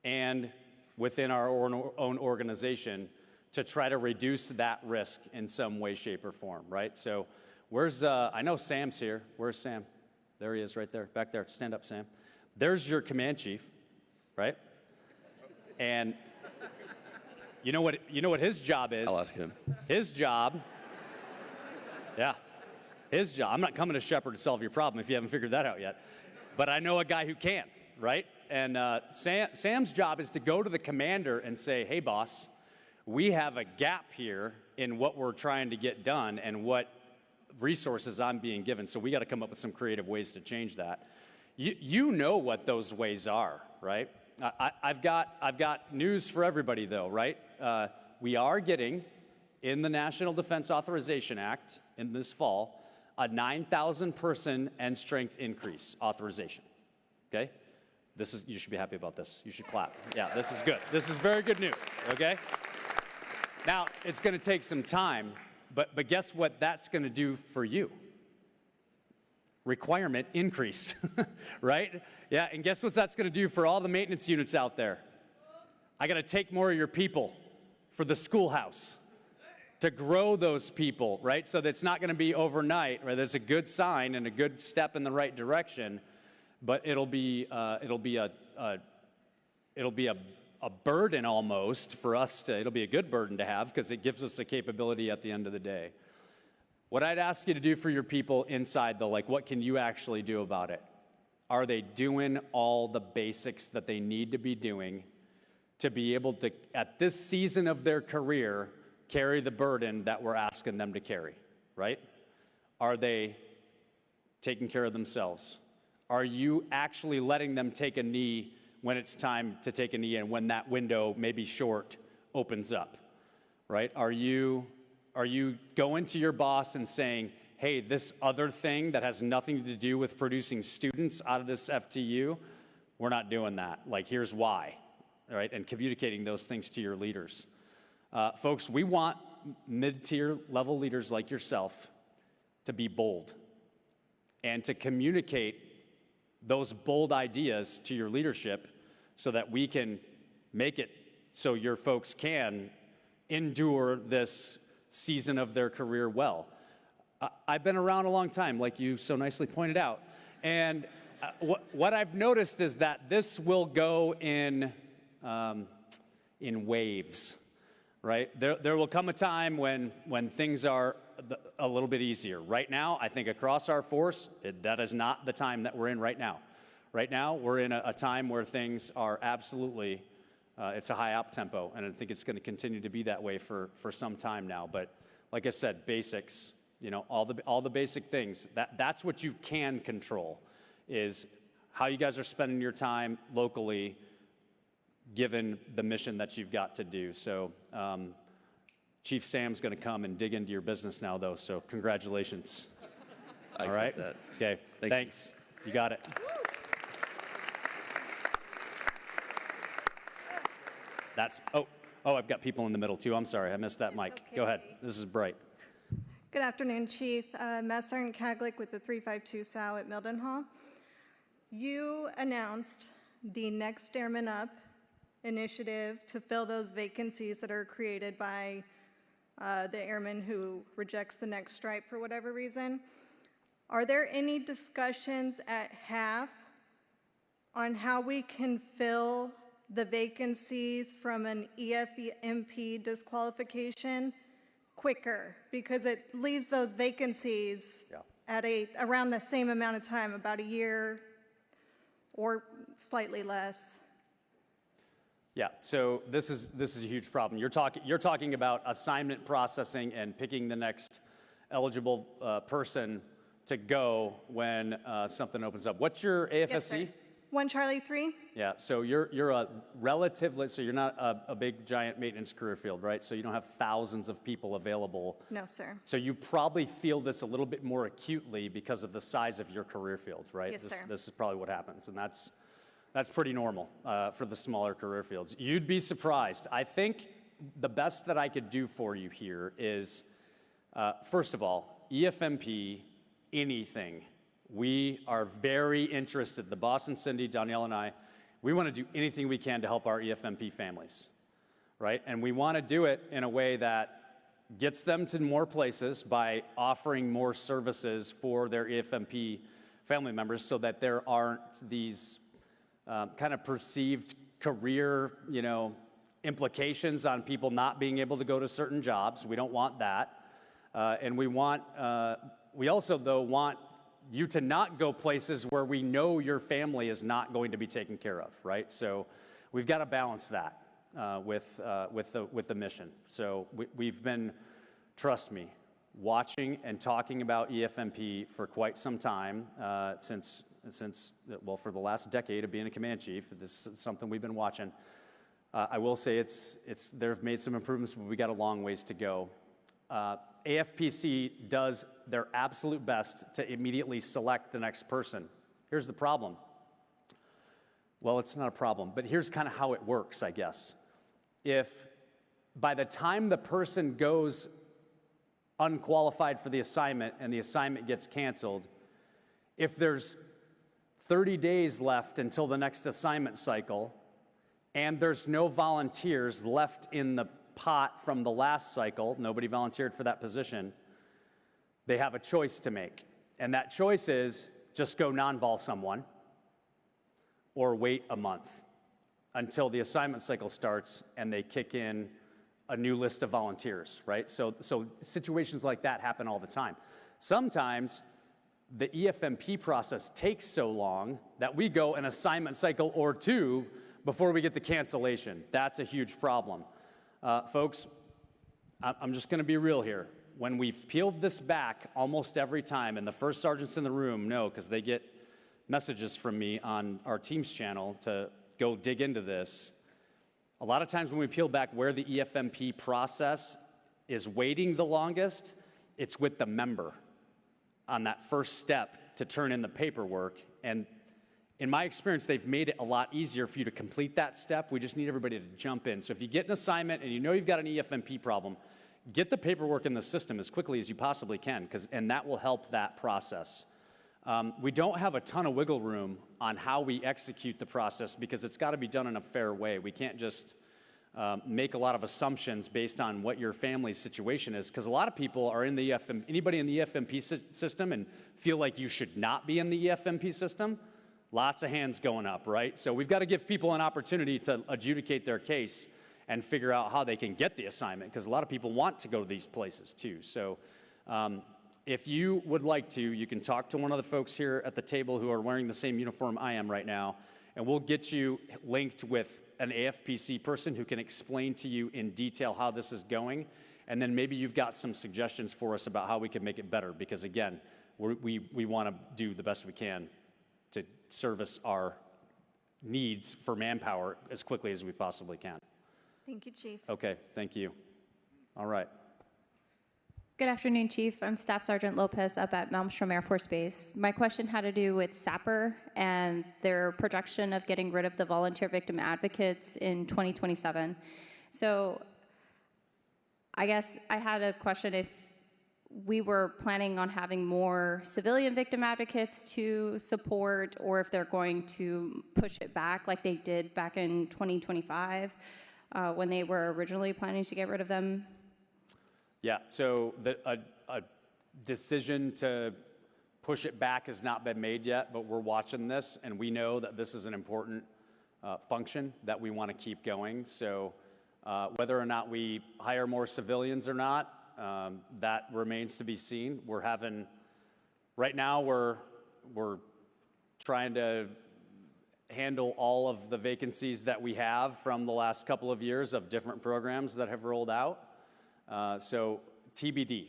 and within our own organization to try to reduce that risk in some way, shape, or form, right? So where's, I know Sam's here. Where's Sam? There he is right there, back there. Stand up, Sam. There's your command chief, right? And you know what his job is? I'll ask him. His job, I'm not coming to Shepherd to solve your problem if you haven't figured that out yet. But I know a guy who can, right? And Sam's job is to go to the commander and say, hey, boss, we have a gap here in what we're trying to get done and what resources I'm being given. So we got to come up with some creative ways to change that. You know what those ways are, right? I've got news for everybody, though, right? We are getting, in the National Defense Authorization Act in this fall, a 9,000 person end strength increase authorization, okay? You should be happy about this. You should clap. Yeah, this is good. This is very good news, okay? Now, it's going to take some time, but guess what that's going to do for you? Requirement increased, right? Yeah, and guess what that's going to do for all the maintenance units out there? I got to take more of your people for the schoolhouse to grow those people, right? So that's not going to be overnight, right? That's a good sign and a good step in the right direction, but it'll be a burden almost for us to. It'll be a good burden to have because it gives us the capability at the end of the day. What I'd ask you to do for your people inside, though, like what can you actually do about it? Are they doing all the basics that they need to be doing to be able to, at this season of their career, carry the burden that we're asking them to carry, right? Are they taking care of themselves? Are you actually letting them take a knee when it's time to take a knee and when that window, maybe short, opens up, right? Are you going to your boss and saying, hey, this other thing that has nothing to do with producing students out of this FTU, we're not doing that. Like, here's why, right? And communicating those things to your leaders. Folks, we want mid-tier level leaders like yourself to be bold and to communicate those bold ideas to your leadership so that we can make it so your folks can endure this season of their career well. I've been around a long time, like you so nicely pointed out, and what I've noticed is that this will go in waves, right? There will come a time when things are a little bit easier. Right now, I think across our force, that is not the time that we're in right now. Right now, we're in a time where things are absolutely, it's a high up tempo, and I think it's going to continue to be that way for some time now. But like I said, basics, all the basic things, that's what you can control, is how you guys are spending your time locally, given the mission that you've got to do. So Chief Sam's going to come and dig into your business now, though, so congratulations. I All right? accept that. Okay, thanks. You got it. I've got people in the middle, too. I'm sorry, I missed that mic. Go ahead. This is Bright. Good afternoon, Chief. Master Sergeant Caglick with the 352 SAO at Mildenhall. You announced the Next Airman Up initiative to fill those vacancies that are created by the airman who rejects the next stripe for whatever reason. Are there any discussions at HAF on how we can fill the vacancies from an EFMP disqualification quicker? Because it leaves those vacancies at around the same amount of time, about a year or slightly less. Yeah, so this is a huge problem. You're talking about assignment processing and picking the next eligible person to go when something opens up. What's your AFSC? Yes, sir. 1 Charlie 3. Yeah, so you're a relatively, so you're not a big giant maintenance career field, right? So you don't have thousands of people available. No, sir. So you probably feel this a little bit more acutely because of the size of your career field, right? Yes, sir. This is probably what happens, and that's pretty normal for the smaller career fields. You'd be surprised. I think the best that I could do for you here is, first of all, EFMP, anything. We are very interested, the boss and Cindy, Danielle and I, we want to do anything we can to help our EFMP families, right? And we want to do it in a way that gets them to more places by offering more services for their EFMP family members so that there aren't these kind of perceived career, implications on people not being able to go to certain jobs. We don't want that. And we also, though, want you to not go places where we know your family is not going to be taken care of, right? So we've got to balance that with the mission. So we've been, trust me, watching and talking about EFMP for quite some time, since for the last decade of being a command chief. This is something we've been watching. I will say they've made some improvements, but we got a long ways to go. AFPC does their absolute best to immediately select the next person. Here's the problem. Well, it's not a problem, but here's kind of how it works, I guess. If by the time the person goes unqualified for the assignment and the assignment gets canceled, if there's 30 days left until the next assignment cycle and there's no volunteers left in the pot from the last cycle, nobody volunteered for that position, they have a choice to make. And that choice is just go non-vol someone or wait a month until the assignment cycle starts and they kick in a new list of volunteers, right? So situations like that happen all the time. Sometimes the EFMP process takes so long that we go an assignment cycle or two before we get the cancellation. That's a huge problem. Folks, I'm just going to be real here. When we've peeled this back almost every time, and the first sergeants in the room know because they get messages from me on our Teams channel to go dig into this, a lot of times when we peel back where the EFMP process is waiting the longest, it's with the member on that first step to turn in the paperwork. And in my experience, they've made it a lot easier for you to complete that step. We just need everybody to jump in. So if you get an assignment and you know you've got an EFMP problem, get the paperwork in the system as quickly as you possibly can, and that will help that process. We don't have a ton of wiggle room on how we execute the process because it's got to be done in a fair way. We can't just make a lot of assumptions based on what your family's situation is, because a lot of people are in the anybody in the EFMP system and feel like you should not be in the EFMP system. Lots of hands going up, right? So we've got to give people an opportunity to adjudicate their case and figure out how they can get the assignment, because a lot of people want to go to these places too. So if you would like to, you can talk to one of the folks here at the table who are wearing the same uniform I am right now, and we'll get you linked with an AFPC person who can explain to you in detail how this is going, and then maybe you've got some suggestions for us about how we can make it better, because again, we want to do the best we can to service our needs for manpower as quickly as we possibly can. Thank you, Chief. Okay, thank you. All right. Good afternoon, Chief. I'm Staff Sergeant Lopez up at Malmstrom Air Force Base. My question had to do with SAPR and their projection of getting rid of the volunteer victim advocates in 2027. So I guess I had a question if we were planning on having more civilian victim advocates to support, or if they're going to push it back like they did back in 2025 when they were originally planning to get rid of them. Yeah, so a decision to push it back has not been made yet, but we're watching this, and we know that this is an important function that we want to keep going. So whether or not we hire more civilians or not, that remains to be seen. Right now we're trying to handle all of the vacancies that we have from the last couple of years of different programs that have rolled out. So TBD,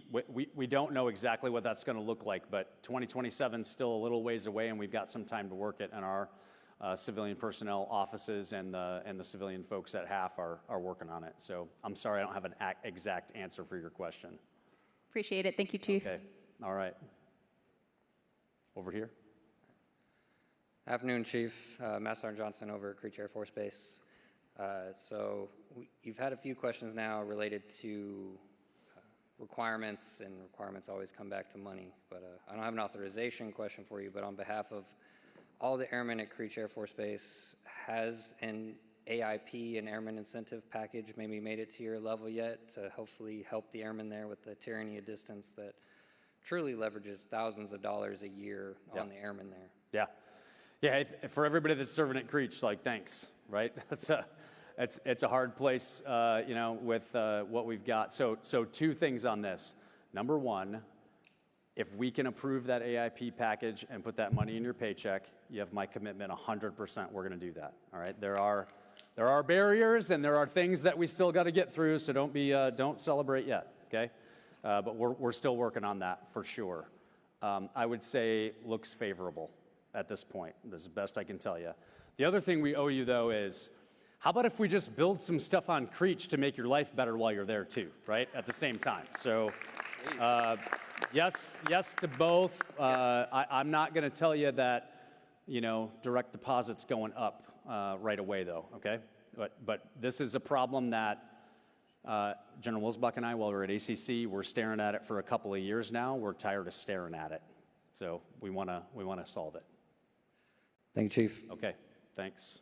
we don't know exactly what that's going to look like, but 2027 is still a little ways away, and we've got some time to work it in our civilian personnel offices, and the civilian folks at HAF are working on it. So I'm sorry I don't have an exact answer for your question. Appreciate it. Thank you, Chief. Okay, all right. Over here. Afternoon, Chief. Master Sergeant Johnson over at Creech Air Force Base. You've had a few questions now related to requirements, and requirements always come back to money. But I don't have an authorization question for you, but on behalf of all the airmen at Creech Air Force Base, has an AIP, an Airman Incentive Package, maybe made it to your level yet to hopefully help the airmen there with the tyranny of distance that truly leverages thousands of dollars a year on the airmen there? Yeah. Yeah, for everybody that's serving at Creech, like, thanks, right? It's a hard place, with what we've got. So two things on this. Number one, if we can approve that AIP package and put that money in your paycheck, you have my commitment 100%. We're going to do that. All right. There are barriers and there are things that we still got to get through. So don't celebrate yet. Okay. But we're still working on that for sure. I would say looks favorable at this point. This is the best I can tell you. The other thing we owe you though is, how about if we just build some stuff on Creech to make your life better while you're there too, right? At the same time. So yes to both. I'm not going to tell you that, direct deposit's going up right away though, okay? But this is a problem that General Wilsbach and I, while we're at ACC, we're staring at it for a couple of years now. We're tired of staring at it. So we want to solve it. Thank you, Chief. Okay, thanks.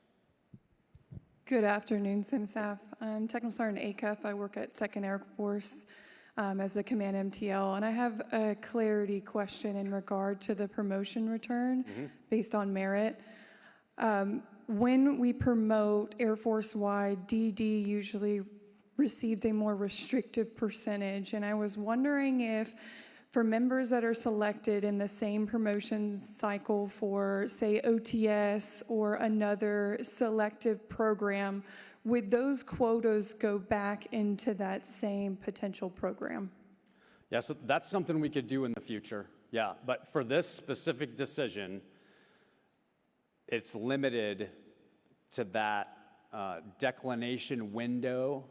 Good afternoon, CMSAF. I'm Technical Sergeant Acuff. I work at 2nd Air Force as the Command MTL, and I have a clarity question in regard to the promotion return based on merit. When we promote Air Force-wide, DD usually receives a more restrictive percentage, and I was wondering if For members that are selected in the same promotion cycle for, say, OTS or another selective program, would those quotas go back into that same potential program? Yeah, so that's something we could do in the future. Yeah, but for this specific decision, it's limited to that declination window.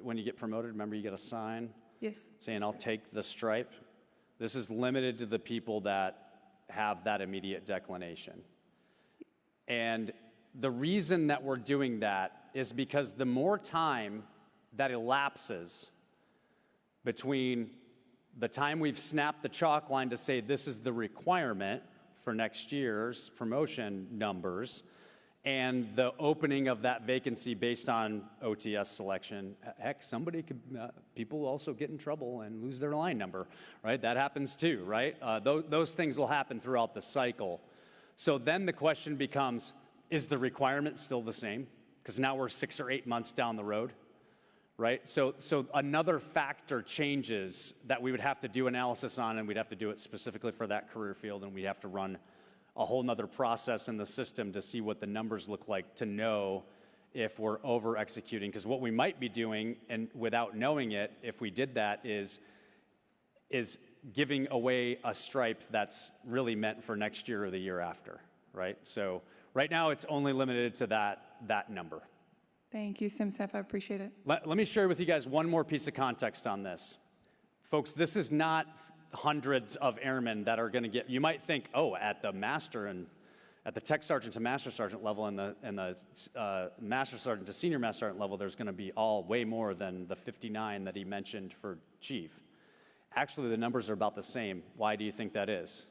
When you get promoted, remember you get a sign Yes. saying, I'll take the stripe. This is limited to the people that have that immediate declination. And the reason that we're doing that is because the more time that elapses between the time we've snapped the chalk line to say this is the requirement for next year's promotion numbers and the opening of that vacancy based on OTS selection, heck, somebody could, people also get in trouble and lose their line number, right? That happens too, right? Those things will happen throughout the cycle. So then the question becomes, is the requirement still the same? Because now we're 6 or 8 months down the road, right? So another factor changes that we would have to do analysis on, and we'd have to do it specifically for that career field, and we'd have to run a whole nother process in the system to see what the numbers look like to know if we're over executing. Because what we might be doing, and without knowing it, if we did that, is giving away a stripe that's really meant for next year or the year after, right? So right now it's only limited to that number. Thank you, CMSAF. I appreciate it. Let me share with you guys one more piece of context on this. Folks, this is not hundreds of airmen that are going to get, you might think, oh, at the master and at the tech sergeant to master sergeant level and the master sergeant to senior master sergeant level, there's going to be all way more than the 59 that he mentioned for chief. Actually, the numbers are about the same. Why do you think that is?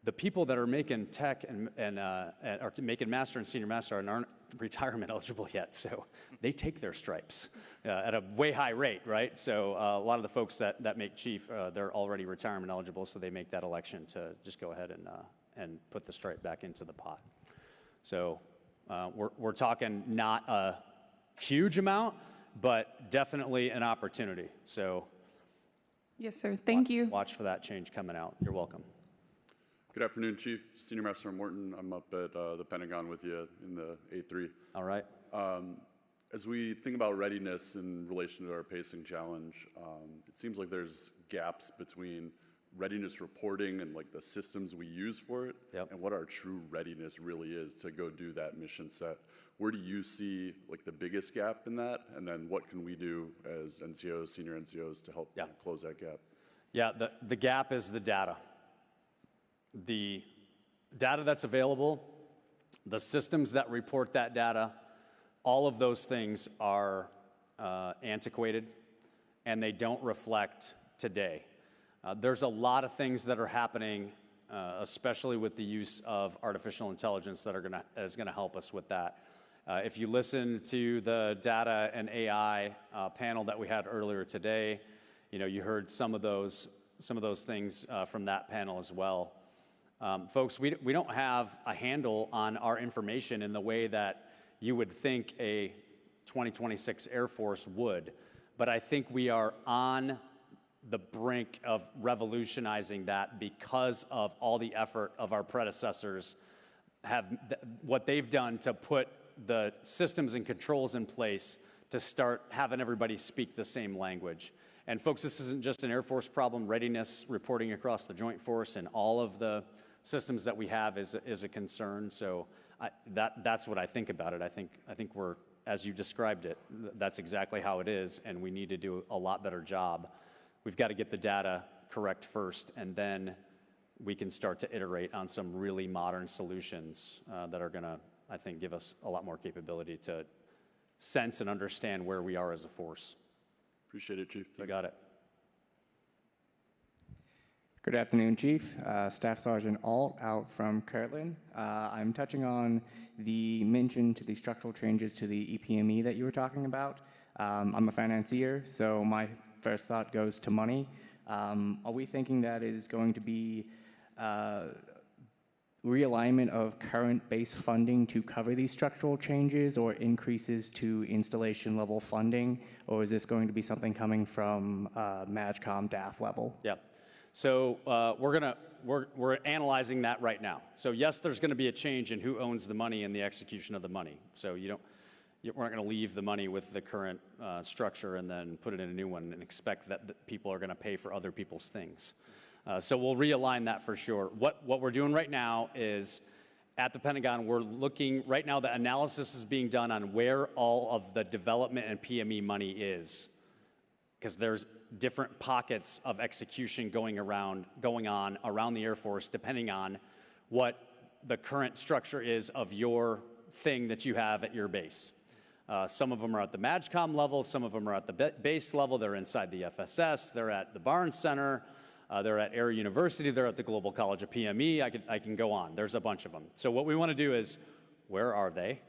The people that are making tech and are making master and senior master aren't retirement eligible yet, so they take their stripes at a way high rate, right? So a lot of the folks that make chief, they're already retirement eligible, so they make that election to just go ahead and put the stripe back into the pot. So we're talking not a huge amount, but definitely an opportunity. So yes, sir. Thank you. Watch for that change coming out. You're welcome. Good afternoon, Chief. Senior Master Morton. I'm up at the Pentagon with you in the A3. All right. As we think about readiness in relation to our pacing challenge, it seems like there's gaps between readiness reporting and like the systems we use for it, Yep. and what our true readiness really is to go do that mission set. Where do you see like the biggest gap in that? And then what can we do as NCOs, senior NCOs to help close that gap? Yeah, the gap is the data. The data that's available, the systems that report that data, all of those things are antiquated and they don't reflect today. There's a lot of things that are happening, especially with the use of artificial intelligence that is gonna help us with that. If you listen to the data and AI panel that we had earlier today, you heard some of those things from that panel as well. Folks, we don't have a handle on our information in the way that you would think a 2026 Air Force would, but I think we are on the brink of revolutionizing that because of all the effort of our predecessors, what they've done to put the systems and controls in place to start having everybody speak the same language. And folks, this isn't just an Air Force problem. Readiness reporting across the Joint Force and all of the systems that we have is a concern. So that's what I think about it. I think we're, as you described it, that's exactly how it is, and we need to do a lot better job. We've got to get the data correct first, and then we can start to iterate on some really modern solutions that are gonna, I think, give us a lot more capability to sense and understand where we are as a force. Appreciate it, Chief. Thanks. You got it. Good afternoon, Chief. Staff Sergeant Alt out from Kirtland. I'm touching on the mention to the structural changes to the EPME that you were talking about. I'm a financier, so my first thought goes to money. Are we thinking that is going to be realignment of current base funding to cover these structural changes or increases to installation level funding? Or is this going to be something coming from MAGCOM DAF level? Yeah. So we're analyzing that right now. So yes, there's going to be a change in who owns the money and the execution of the money. So we're not going to leave the money with the current structure and then put it in a new one and expect that people are going to pay for other people's things. So we'll realign that for sure. What we're doing right now is at the Pentagon, we're looking, right now the analysis is being done on where all of the development and PME money is, because there's different pockets of execution going on around the Air Force, depending on what the current structure is of your thing that you have at your base. Some of them are at the MAGCOM level, some of them are at the base level, they're inside the FSS, they're at the Barnes Center, they're at Air University, they're at the Global College of PME, I can go on, there's a bunch of them. So what we want to do is, where are they?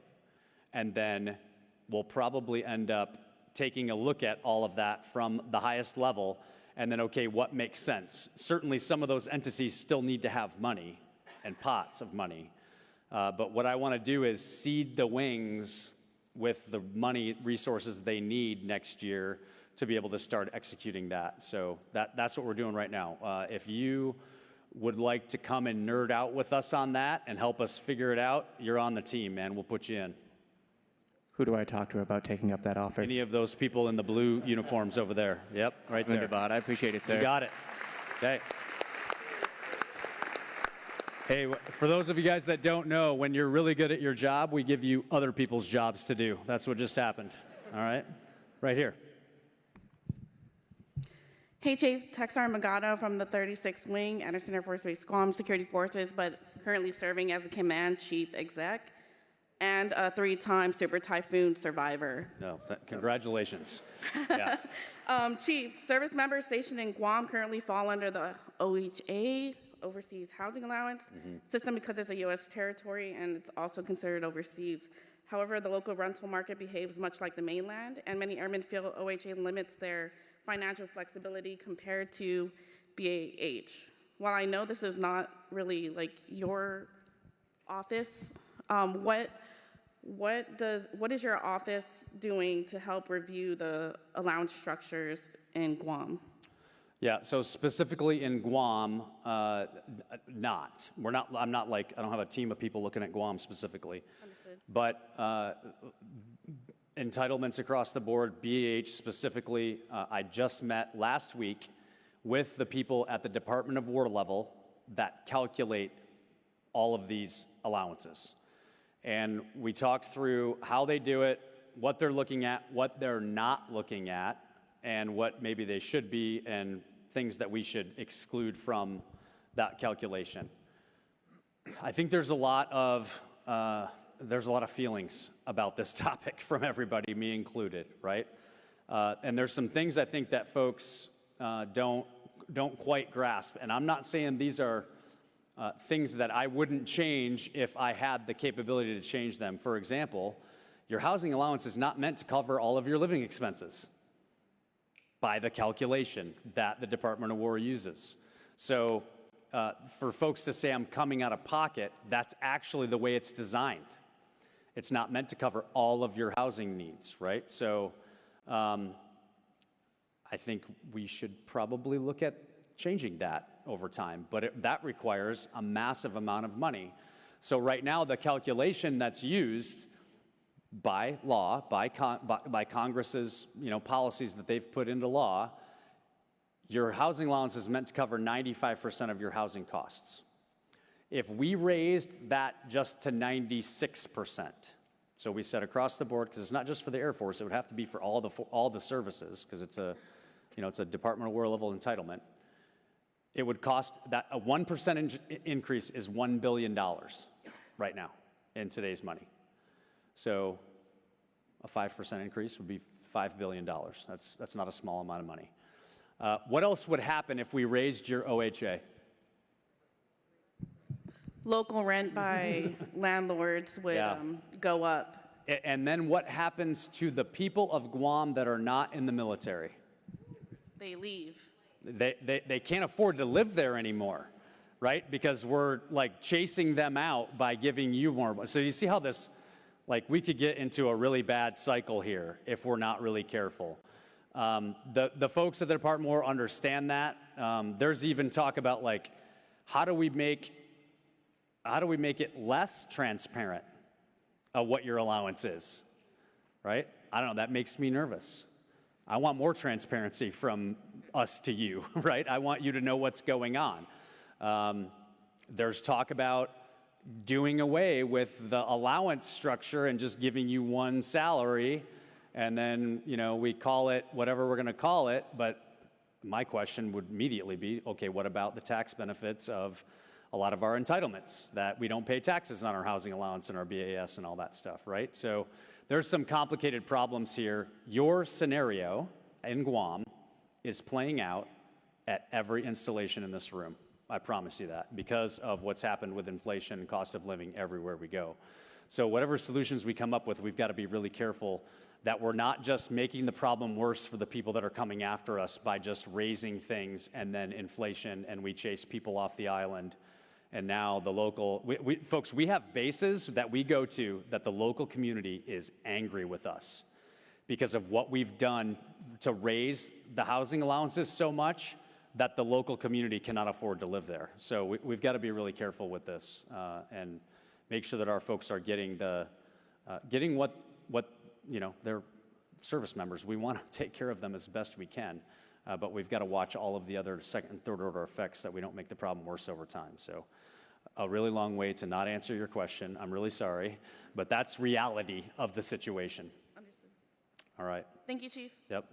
And then we'll probably end up taking a look at all of that from the highest level, and then, okay, what makes sense? Certainly some of those entities still need to have money and pots of money, but what I want to do is seed the wings with the money resources they need next year to be able to start executing that. So that's what we're doing right now. If you would like to come and nerd out with us on that and help us figure it out, you're on the team, man. We'll put you in. Who do I talk to about taking up that offer? Any of those people in the blue uniforms over there. Yep, right there. I appreciate it, sir. You got it. Okay. Hey, for those of you guys that don't know, when you're really good at your job, we give you other people's jobs to do. That's what just happened. All right? Right here. Hey, Chief. Texar Magato from the 36th Wing, Anderson Air Force Base, Guam Security Forces, but currently serving as a Command Chief Exec and a 3-time Super Typhoon survivor. No, congratulations. Yeah. Chief, service members stationed in Guam currently fall under the OHA, Overseas Housing Allowance system, because it's a U.S. territory and it's also considered overseas. However, the local rental market behaves much like the mainland, and many airmen feel OHA limits their financial flexibility compared to BAH. While I know this is not really like your office, what is your office doing to help review the allowance structures in Guam? Yeah, so specifically in Guam, not. I'm not like, I don't have a team of people looking at Guam specifically. Understood. But entitlements across the board, BAH specifically, I just met last week with the people at the Department of War level that calculate all of these allowances. And we talked through how they do it, what they're looking at, what they're not looking at, and what maybe they should be, and things that we should exclude from that calculation. I think there's a lot of feelings about this topic from everybody, me included, right? And there's some things I think that folks don't quite grasp. And I'm not saying these are things that I wouldn't change if I had the capability to change them. For example, your housing allowance is not meant to cover all of your living expenses by the calculation that the Department of War uses. So for folks to say I'm coming out of pocket, that's actually the way it's designed. It's not meant to cover all of your housing needs, right? So I think we should probably look at changing that over time, but that requires a massive amount of money. So right now, the calculation that's used by law, by Congress's policies that they've put into law, your housing allowance is meant to cover 95% of your housing costs. If we raised that just to 96%, so we said across the board, because it's not just for the Air Force, it would have to be for all the services, because it's a Department of War level entitlement. It would cost that a 1% increase is $1 billion right now in today's money. So a 5% increase would be $5 billion. That's not a small amount of money. What else would happen if we raised your OHA? Local rent by landlords would go up. And then what happens to the people of Guam that are not in the military? They leave. They can't afford to live there anymore, right? Because we're like chasing them out by giving you more money. So you see how this, like we could get into a really bad cycle here if we're not really careful. The folks at the department more understand that. There's even talk about like, how do we make it less transparent of what your allowance is, right? I don't know, that makes me nervous. I want more transparency from us to you, right? I want you to know what's going on. There's talk about doing away with the allowance structure and just giving you one salary, and then, you know, we call it whatever we're gonna call it, but my question would immediately be, okay, what about the tax benefits of a lot of our entitlements, that we don't pay taxes on our housing allowance and our BAS and all that stuff, right? So there's some complicated problems here. Your scenario in Guam is playing out at every installation in this room. I promise you that, because of what's happened with inflation and cost of living everywhere we go. So whatever solutions we come up with, we've got to be really careful that we're not just making the problem worse for the people that are coming after us by just raising things and then inflation, and we chase people off the island. And now the local, folks, we have bases that we go to that the local community is angry with us because of what we've done to raise the housing allowances so much that the local community cannot afford to live there. So we've got to be really careful with this and make sure that our folks are getting getting what you know, they're service members. We want to take care of them as best we can, but we've got to watch all of the other second and third order effects that we don't make the problem worse over time. So a really long way to not answer your question. I'm really sorry, but that's reality of the situation. Understood. All right. Thank you, Chief. Yep.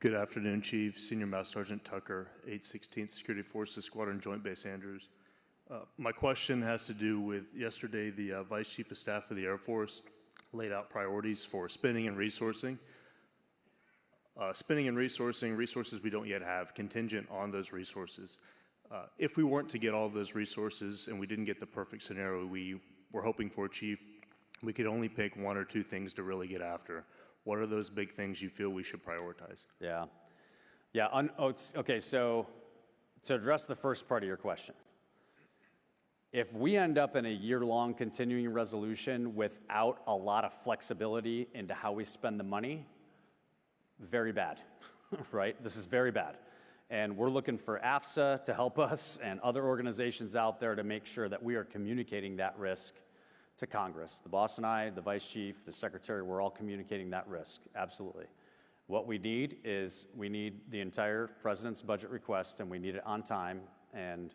Good afternoon, Chief. Senior Master Sergeant Tucker, 816th Security Forces Squadron Joint Base Andrews. My question has to do with yesterday, the Vice Chief of Staff of the Air Force laid out priorities for spending and resourcing. Spending and resourcing, resources we don't yet have, contingent on those resources. If we weren't to get all of those resources and we didn't get the perfect scenario we were hoping for, Chief, we could only pick one or two things to really get after. What are those big things you feel we should prioritize? Yeah. Yeah. Okay, so to address the first part of your question, if we end up in a year-long continuing resolution without a lot of flexibility into how we spend the money, very bad, right? This is very bad. And we're looking for AFSA to help us and other organizations out there to make sure that we are communicating that risk to Congress. The boss and I, the vice chief, the secretary, we're all communicating that risk, absolutely. What we need is we need the entire president's budget request, and we need it on time, and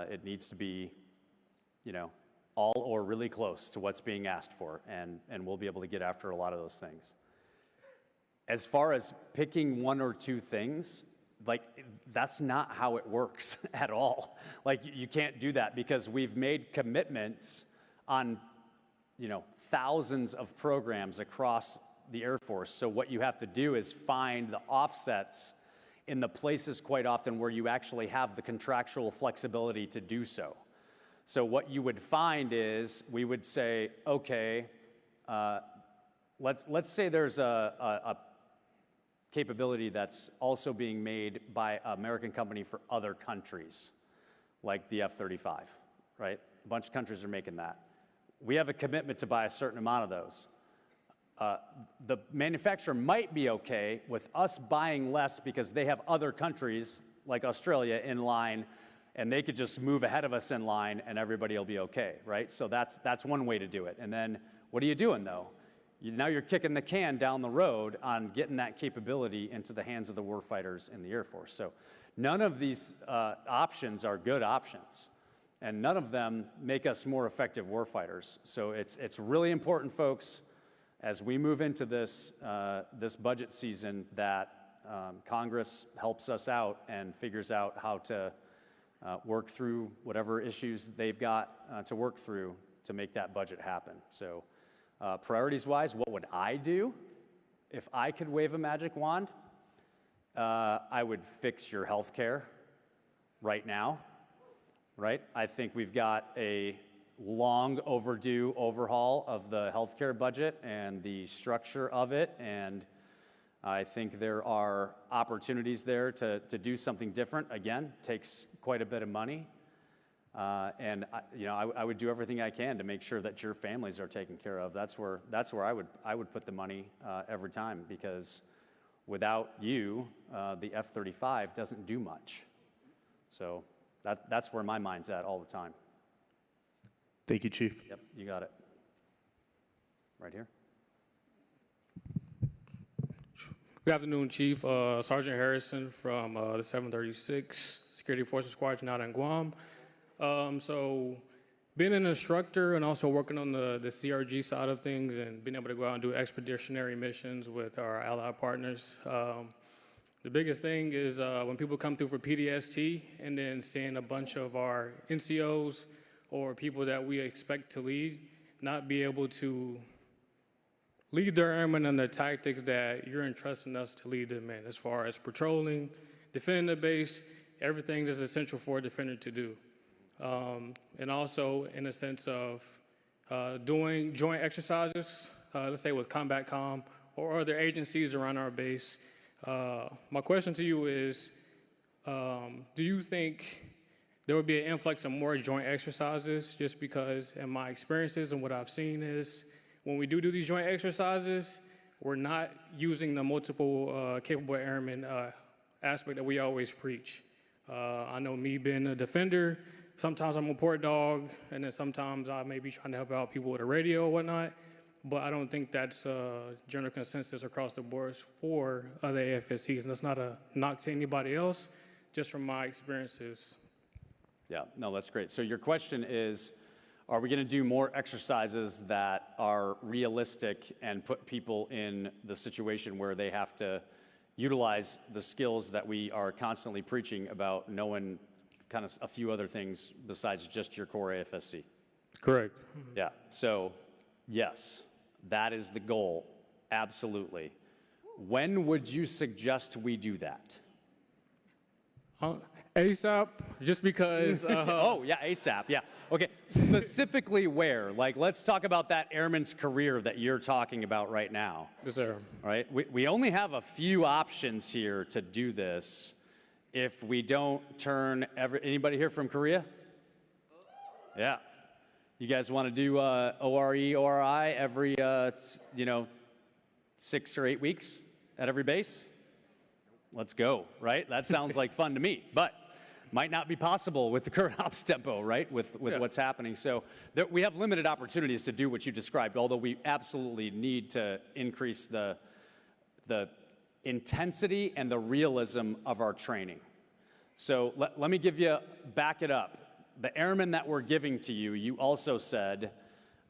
it needs to be, you know, all or really close to what's being asked for, and we'll be able to get after a lot of those things. As far as picking one or two things, like, that's not how it works at all. Like, you can't do that because we've made commitments on, you know, thousands of programs across the Air Force. So what you have to do is find the offsets in the places quite often where you actually have the contractual flexibility to do so. So what you would find is we would say, okay, let's say there's a capability that's also being made by an American company for other countries, like the F-35, right? A bunch of countries are making that. We have a commitment to buy a certain amount of those. The manufacturer might be okay with us buying less because they have other countries, like Australia, in line, and they could just move ahead of us in line and everybody will be okay, right? So that's one way to do it. And then what are you doing, though? Now you're kicking the can down the road on getting that capability into the hands of the warfighters in the Air Force. So none of these options are good options, and none of them make us more effective warfighters. So it's really important, folks, as we move into this budget season, that Congress helps us out and figures out how to work through whatever issues they've got to work through to make that budget happen. So priorities-wise, what would I do if I could wave a magic wand? I would fix your health care right now, right? I think we've got a long overdue overhaul of the healthcare budget and the structure of it, and I think there are opportunities there to do something different. Again, takes quite a bit of money. And I would do everything I can to make sure that your families are taken care of. That's where I would put the money every time, because without you, the F-35 doesn't do much. So that's where my mind's at all the time. Thank you, Chief. Yep, you got it. Right here. Good afternoon, Chief. Sergeant Harrison from the 736 Security Forces Squadron out in Guam. So being an instructor and also working on the CRG side of things and being able to go out and do expeditionary missions with our allied partners, the biggest thing is when people come through for PDST and then seeing a bunch of our NCOs or people that we expect to lead not be able to lead their airmen in the tactics that you're entrusting us to lead them in, as far as patrolling, defending the base, everything that's essential for a defender to do. And also in the sense of doing joint exercises, let's say with Combat Com or other agencies around our base. My question to you is, do you think there would be an influx of more joint exercises? Just because in my experiences and what I've seen is, when we do these joint exercises, we're not using the multiple capable airmen aspect that we always preach. I know me being a defender, sometimes I'm a port dog, and then sometimes I may be trying to help out people with a radio or whatnot, but I don't think that's general consensus across the board for other AFSCs, and that's not a knock to anybody else, just from my experiences. Yeah, no, that's great. So your question is, are we going to do more exercises that are realistic and put people in the situation where they have to utilize the skills that we are constantly preaching about, knowing kind of a few other things besides just your core AFSC? Correct. Yeah, so yes, that is the goal, absolutely. When would you suggest we do that? ASAP, just because... oh, yeah, ASAP, yeah. Okay, specifically where? Like, let's talk about that airman's career that you're talking about right now. Yes, sir. All right, we only have a few options here to do this if we don't turn anybody here from Korea? Yeah. You guys want to do ORE, ORI every, 6 or 8 weeks at every base? Let's go, right? That sounds like fun to me, but might not be possible with the current ops tempo, right, with what's happening. So we have limited opportunities to do what you described, although we absolutely need to increase the intensity and the realism of our training. So let me back it up. The airmen that we're giving to you, you also said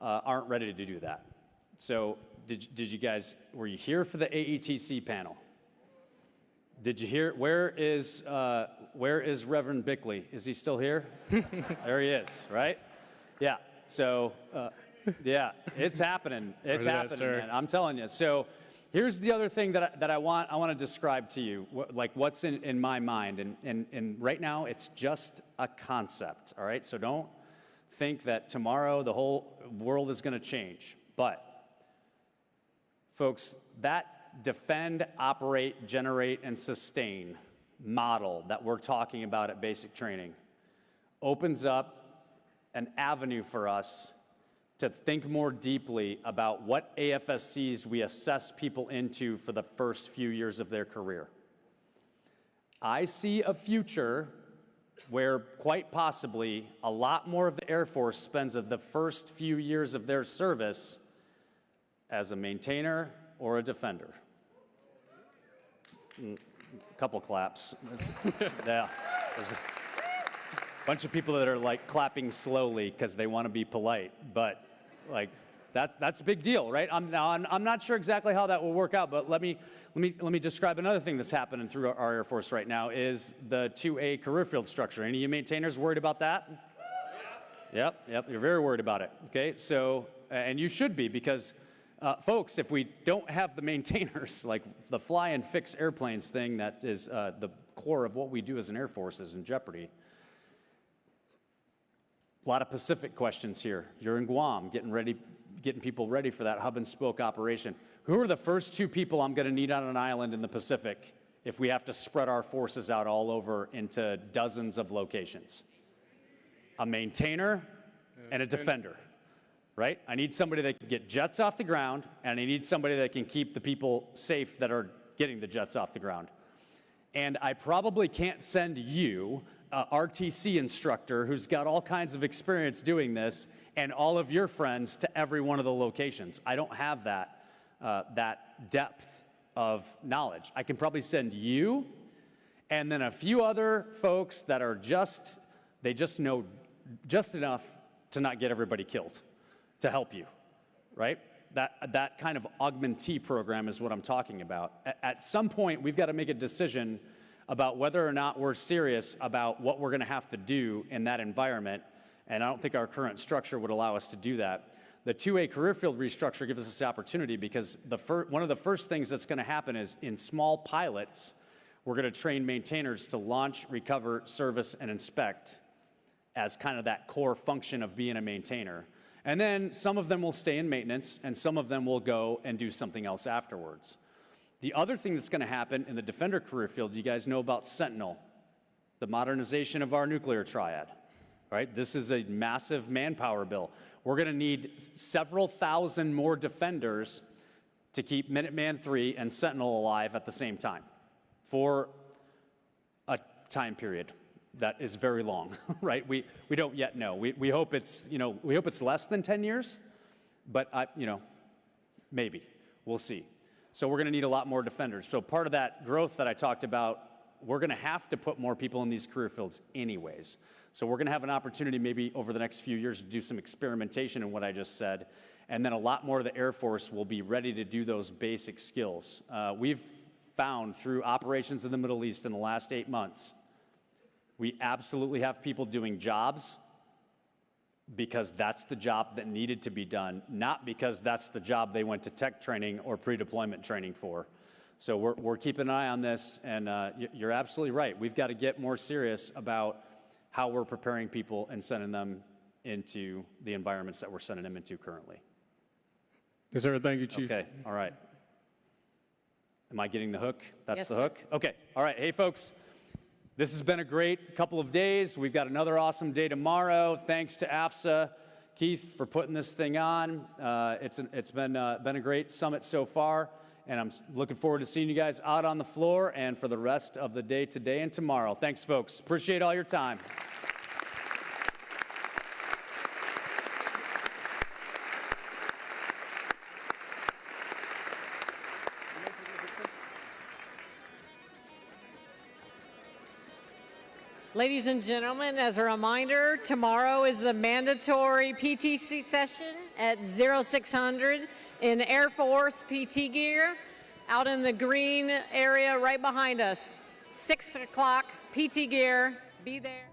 aren't ready to do that. So did you guys, were you here for the AETC panel? Did you hear, where is Reverend Bickley? Is he still here? There he is, right? Yeah, so, yeah, it's happening. It's happening, man. I'm telling you. So here's the other thing that I want to describe to you, like what's in my mind. And right now, it's just a concept, all right? So don't think that tomorrow the whole world is going to change. But, folks, that defend, operate, generate, and sustain model that we're talking about at basic training opens up an avenue for us to think more deeply about what AFSCs we assess people into for the first few years of their career. I see a future where quite possibly a lot more of the Air Force spends the first few years of their service as a maintainer or a defender. A couple claps. Yeah. There's a bunch of people that are like clapping slowly because they want to be polite, but like that's a big deal, right? I'm not sure exactly how that will work out, but let me describe another thing that's happening through our Air Force right now is the 2A career field structure. Any of you maintainers worried about that? Yep, you're very worried about it. Okay, so and you should be, because folks, if we don't have the maintainers, like the fly and fix airplanes thing that is the core of what we do as an Air Force is in jeopardy. A lot of Pacific questions here. You're in Guam, getting people ready for that hub and spoke operation. Who are the first 2 people I'm going to need on an island in the Pacific if we have to spread our forces out all over into dozens of locations? A maintainer and a defender, right? I need somebody that can get jets off the ground, and I need somebody that can keep the people safe that are getting the jets off the ground. And I probably can't send you, a RTC instructor who's got all kinds of experience doing this, and all of your friends to every one of the locations. I don't have that, that depth of knowledge. I can probably send you and then a few other folks that are they just know just enough to not get everybody killed, to help you, right? That kind of augmentee program is what I'm talking about. At some point, we've got to make a decision about whether or not we're serious about what we're going to have to do in that environment, and I don't think our current structure would allow us to do that. The 2A career field restructure gives us this opportunity because one of the first things that's going to happen is in small pilots, we're going to train maintainers to launch, recover, service, and inspect as kind of that core function of being a maintainer. And then some of them will stay in maintenance, and some of them will go and do something else afterwards. The other thing that's going to happen in the Defender career field, you guys know about Sentinel, the modernization of our nuclear triad, right? This is a massive manpower bill. We're going to need several thousand more Defenders to keep Minuteman III and Sentinel alive at the same time for a time period that is very long, right? We don't yet know. We hope it's, we hope it's less than 10 years, but maybe. We'll see. So we're going to need a lot more Defenders. So part of that growth that I talked about, we're going to have to put more people in these career fields anyways. So we're going to have an opportunity maybe over the next few years to do some experimentation in what I just said, and then a lot more of the Air Force will be ready to do those basic skills. We've found through operations in the Middle East in the last 8 months, we absolutely have people doing jobs because that's the job that needed to be done, not because that's the job they went to tech training or pre-deployment training for. So we're keeping an eye on this, and you're absolutely right. We've got to get more serious about how we're preparing people and sending them into the environments that we're sending them into currently. Yes, sir. Thank you, Chief. Okay, all right. Am I getting the hook? That's Yes, the sir. hook? Okay, all right. Hey, folks. This has been a great couple of days. We've got another awesome day tomorrow. Thanks to AFSA, Keith, for putting this thing on. It's been a great summit so far, and I'm looking forward to seeing you guys out on the floor and for the rest of the day today and tomorrow. Thanks, folks. Appreciate all your time. Ladies and gentlemen, as a reminder, tomorrow is the mandatory PTC session at 0600 in Air Force PT gear out in the green area right behind us. 6 o'clock PT gear. Be there.